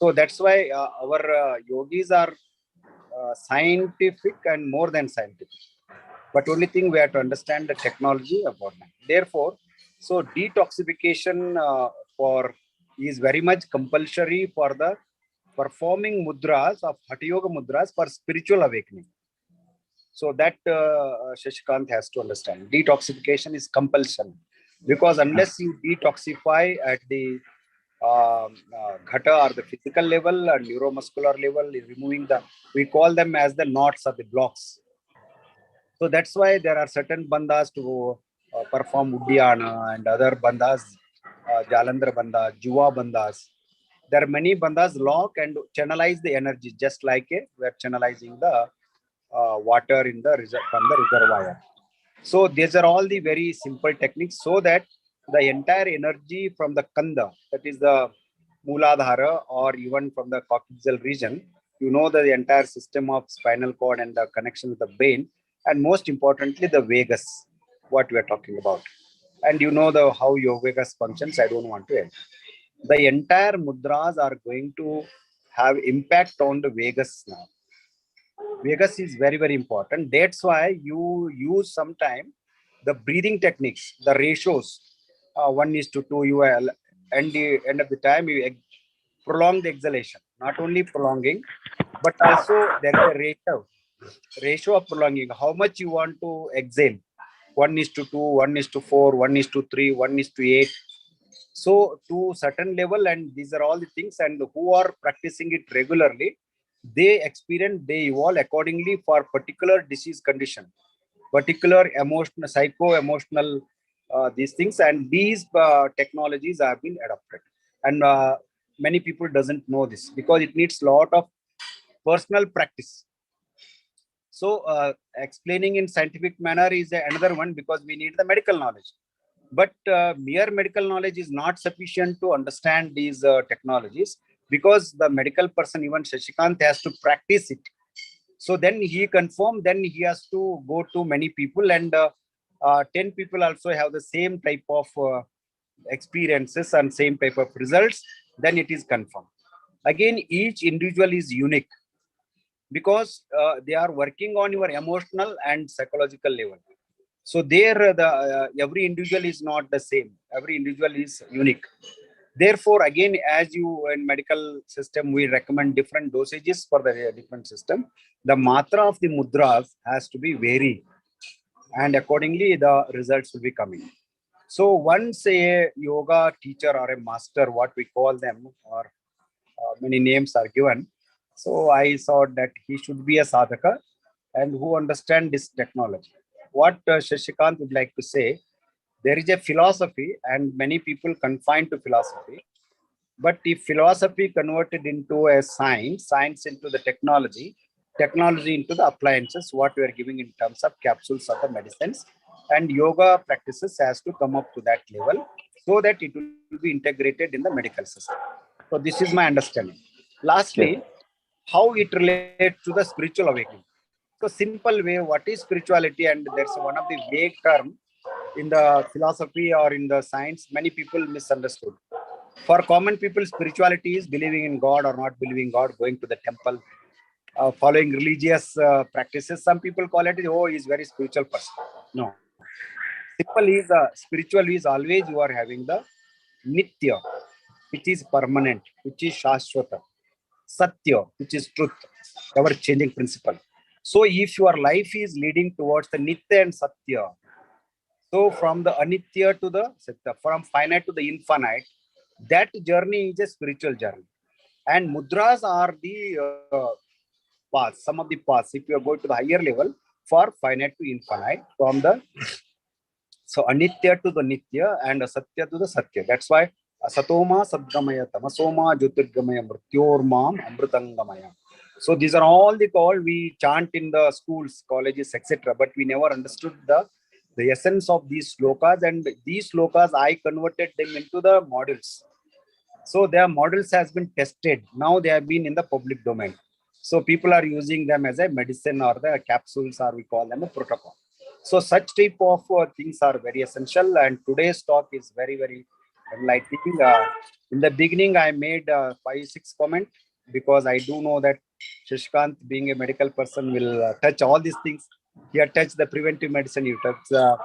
So that's why our yogis are scientific and more than scientific. But only thing we have to understand the technology about that. Therefore, so detoxification for is very much compulsory for the performing mudras of Hatha Yoga mudras for spiritual awakening. So that Shashikant has to understand. Detoxification is compulsion, because unless you detoxify at the ghata or the physical level and neuromuscular level, removing we call them as the knots or the blocks. So that's why there are certain bandhas to perform Uddiyana and other bandhas, Jalandhar bandha, Juva bandhas. There are many bandhas lock and channelize the energy, just like we are channelizing the water in the from the reservoir. So these are all the very simple techniques, so that the entire energy from the kanda, that is the Mooladhara, or even from the coccygeal region, the entire system of spinal cord and the connection with the brain, and most importantly, the Vegas, what we are talking about. And the how your Vegas functions, I don't want to end. The entire mudras are going to have impact on the Vegas now. Vegas is very, very important. That's why you use sometime the breathing techniques, the ratios, 1:2, you will, and the end of the time, you prolong the exhalation. Not only prolonging, but also there is a ratio of prolonging. How much you want to exhale? 1:2, 1:4, 1:3, 1:8. So to certain level, and these are all the things, and who are practicing it regularly, they experience, they evolve accordingly for particular disease condition, particular emotional, psycho-emotional, these things, and these technologies have been adopted. And many people doesn't know this because it needs a lot of personal practice. So explaining in scientific manner is another one, because we need the medical knowledge. But mere medical knowledge is not sufficient to understand these technologies, because the medical person, even Shashikant, has to practice it. So then he confirmed, then he has to go to many people, and 10 people also have the same type of experiences and same type of results, then it is confirmed. Again, each individual is unique, because they are working on your emotional and psychological level. So there, the every individual is not the same. Every individual is unique. Therefore, again, as you in medical system, we recommend different dosages for the different system. The matra of the mudras has to be varied, and accordingly, the results will be coming. So once a yoga teacher or a master, what we call them, or many names are given. So I thought that he should be a sadhaka and who understand this technology. What Shashikant would like to say, there is a philosophy and many people confined to philosophy. But if philosophy converted into a science, science into the technology, technology into the appliances, what we are giving in terms of capsules or the medicines, and yoga practices has to come up to that level so that it will be integrated in the medical system. So this is my understanding. Lastly, Yes. how it relates to the spiritual awakening. So simple way, what is spirituality? And there's one of the vague term in the philosophy or in the science, many people misunderstood. For common people, spirituality is believing in God or not believing God, going to the temple, following religious practices. Some people call it, oh, he's very spiritual person. No. Simple is spiritual is always you are having the nitya, which is permanent, which is shashwata, satya, which is truth, ever changing principle. So if your life is leading towards the nitya and satya, so from the anitya to the satya, from finite to the infinite, that journey is a spiritual journey. And mudras are the paths, some of the paths. If you are going to the higher level for finite to infinite, from the so anitya to the nitya and satya to the satya. That's why satoma sadgamaya tamasoma jyotirgamaya mrityormam amritangamaya. So these are all the call we chant in the schools, colleges, etc. But we never understood the essence of these slokas, and these slokas I converted them into the models. So their models has been tested. Now they have been in the public domain. So people are using them as a medicine or the capsules, or we call them a protocol. So such type of things are very essential. And today's talk is very, very enlightening. In the beginning, I made 5-6 comment, because I do know that Shashikant, being a medical person, will touch all these things. He had touched the preventive medicine, you touch the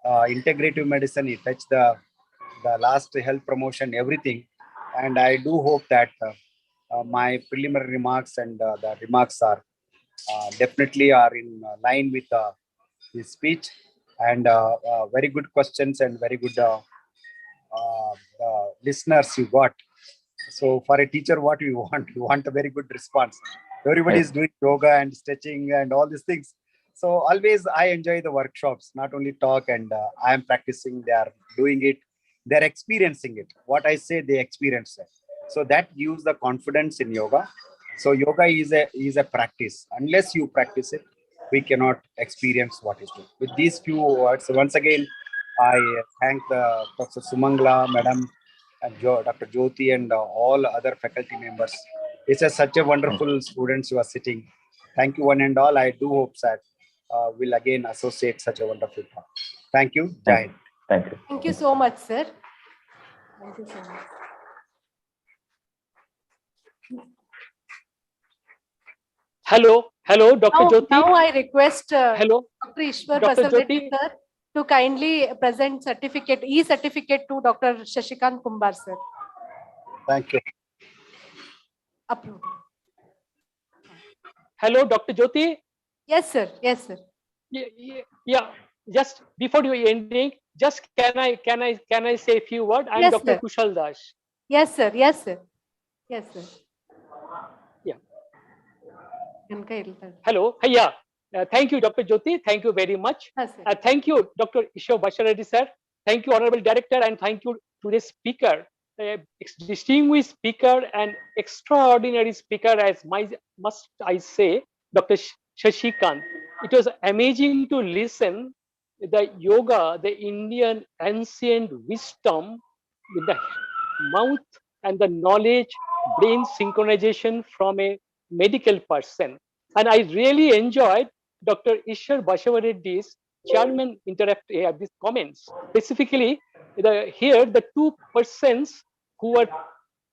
integrative medicine, he touched the last health promotion, everything. And I do hope that my preliminary remarks and the remarks are definitely are in line with his speech, and very good questions and very good listeners you got. So for a teacher, what we want, we want a very good response. Everybody Yes. is doing yoga and stretching and all these things. So always I enjoy the workshops, not only talk, and I am practicing, they are doing it, they're experiencing it. What I say, they experience it. So that gives the confidence in yoga. So yoga is a practice. Unless you practice it, we cannot experience what is true. With these few words, once again, I thank the Professor Sumangla, Madam, and Dr. Jyoti, and all other faculty members. It's such a wonderful students you are sitting. Thank you, one and all. I do hope that we'll again associate such a wonderful talk. Thank you. Thank Jai you. Hind. Thank you. Thank you so much, sir. Thank you so much. Hello, Dr. Jyoti. Now I request Hello, Dr. Ishwar Dr. Basal Reddy, Jyoti. sir, to kindly present certificate, e-certificate to Dr. Shashikant Kumbar, sir. Thank you. Approved. Hello, Dr. Jyoti. Yes, sir. Yes, sir. Yeah. Just before you ending, just can I say a few words? I'm Yes, Dr. sir. Kushal Das. Yes, sir. Yes, sir. Yes, sir. Yeah. Yes, Hello. Yeah. Thank you, Dr. Jyoti. Thank you very much. sir. Thank you, Dr. Ishwar Bashareddy, sir. Thank you, Honorable Director, and thank you to the speaker, distinguished speaker and extraordinary speaker, as must I say, Dr. Shashikant. It was amazing to listen the yoga, the Indian ancient wisdom with the mouth and the knowledge, brain synchronization from a medical person. And I really enjoyed Dr. Ishwar Basavareddy's chairman these comments. Specifically, here the two persons who are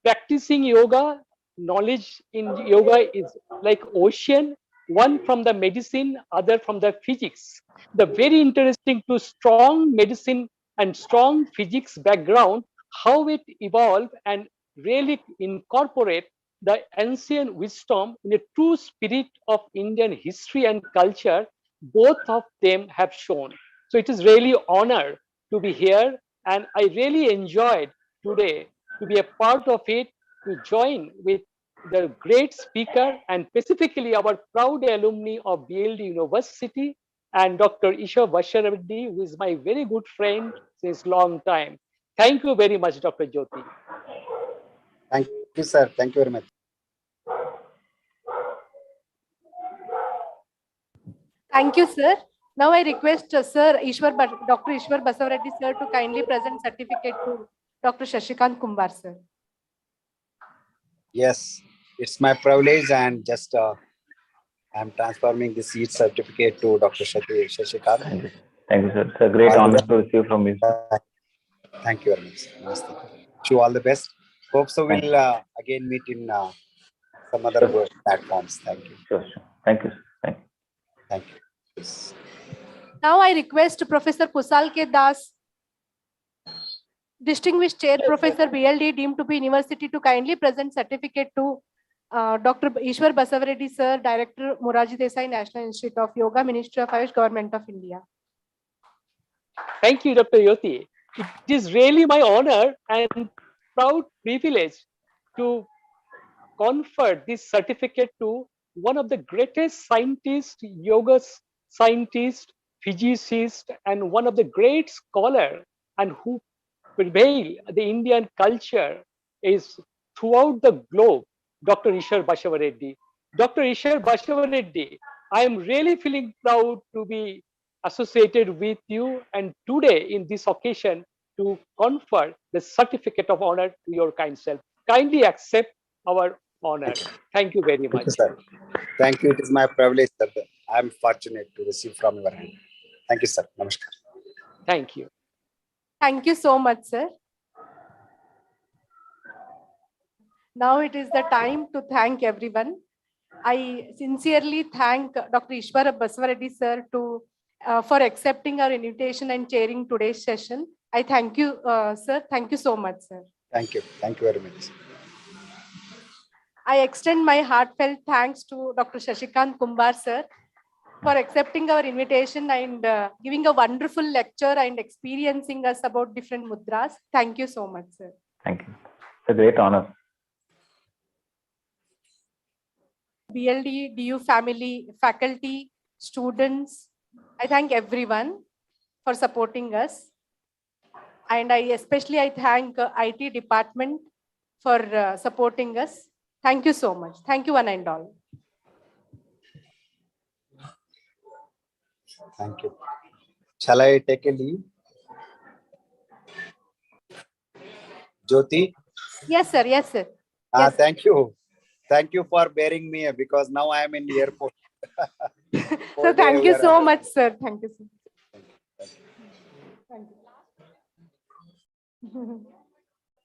practicing yoga, knowledge in yoga is like ocean, one from the medicine, other from the physics. The very interesting to strong medicine and strong physics background, how it evolved and really incorporate the ancient wisdom in a true spirit of Indian history and culture, both of them have shown. So it is really honor to be here, and I really enjoyed today to be a part of it, to join with the great speaker and specifically our proud alumni of BLD University and Dr. Ishwar Bashareddy, who is my very good friend since long time. Thank you very much, Dr. Jyoti. Thank you, sir. Thank you very much. Thank you, sir. Now I request Sir Dr. Ishwar Basavareddy, sir, to kindly present certificate to Dr. Shashikant Kumbar, sir. Yes, it's my privilege, and just I'm transforming the seat certificate to Dr. Shashikant. Thank you. Thank you, sir. It's a great honor to receive from you. Thank you very much. Namaste. Wish you all the best. Hope so. Thank We'll again meet in some other platforms. Thank you. Sure, sure. Thank you. Thank you. Thank you. Yes. Now I request Professor Kusal K. Das, Distinguished Chair Professor BLD, deemed to be University, to kindly present certificate to Dr. Ishwar Basavareddy, sir, Director, Moraji Desai National Institute of Yoga, Ministry of Ayush, Government of India. Thank you, Dr. Yoti. It is really my honor and proud privilege to confer this certificate to one of the greatest scientists, yoga scientist, physicist, and one of the great scholar, and who prevail the Indian culture is throughout the globe, Dr. Ishwar Basavareddy. Dr. Ishwar Basavareddy, I am really feeling proud to be associated with you, and today in this occasion to confer the certificate of honor to your kind self. Kindly accept our honor. Thank you very Thank much. you, sir. Thank you. It is my privilege, sir. I'm fortunate to receive from your hand. Thank you, sir. Namaskar. Thank you. Thank you so much, sir. Now it is the time to thank everyone. I sincerely thank Dr. Ishwar Basavareddy, sir, for accepting our invitation and chairing today's session. I thank you, sir. Thank you so much, sir. Thank you. Thank you very much. I extend my heartfelt thanks to Dr. Shashikant Kumbar, sir, for accepting our invitation and giving a wonderful lecture and experiencing us about different mudras. Thank you so much, sir. Thank you. It's a great honor. BLD, DU family, faculty, students, I thank everyone for supporting us. And I thank IT department for supporting us. Thank you so much. Thank you one and all. Thank you. Shall I take a leave? Jyoti? Yes, sir. Yes, sir. Yes. Thank you. Thank you for bearing me because now I am in the airport. So thank you so much, sir. Thank you, sir. Thank you.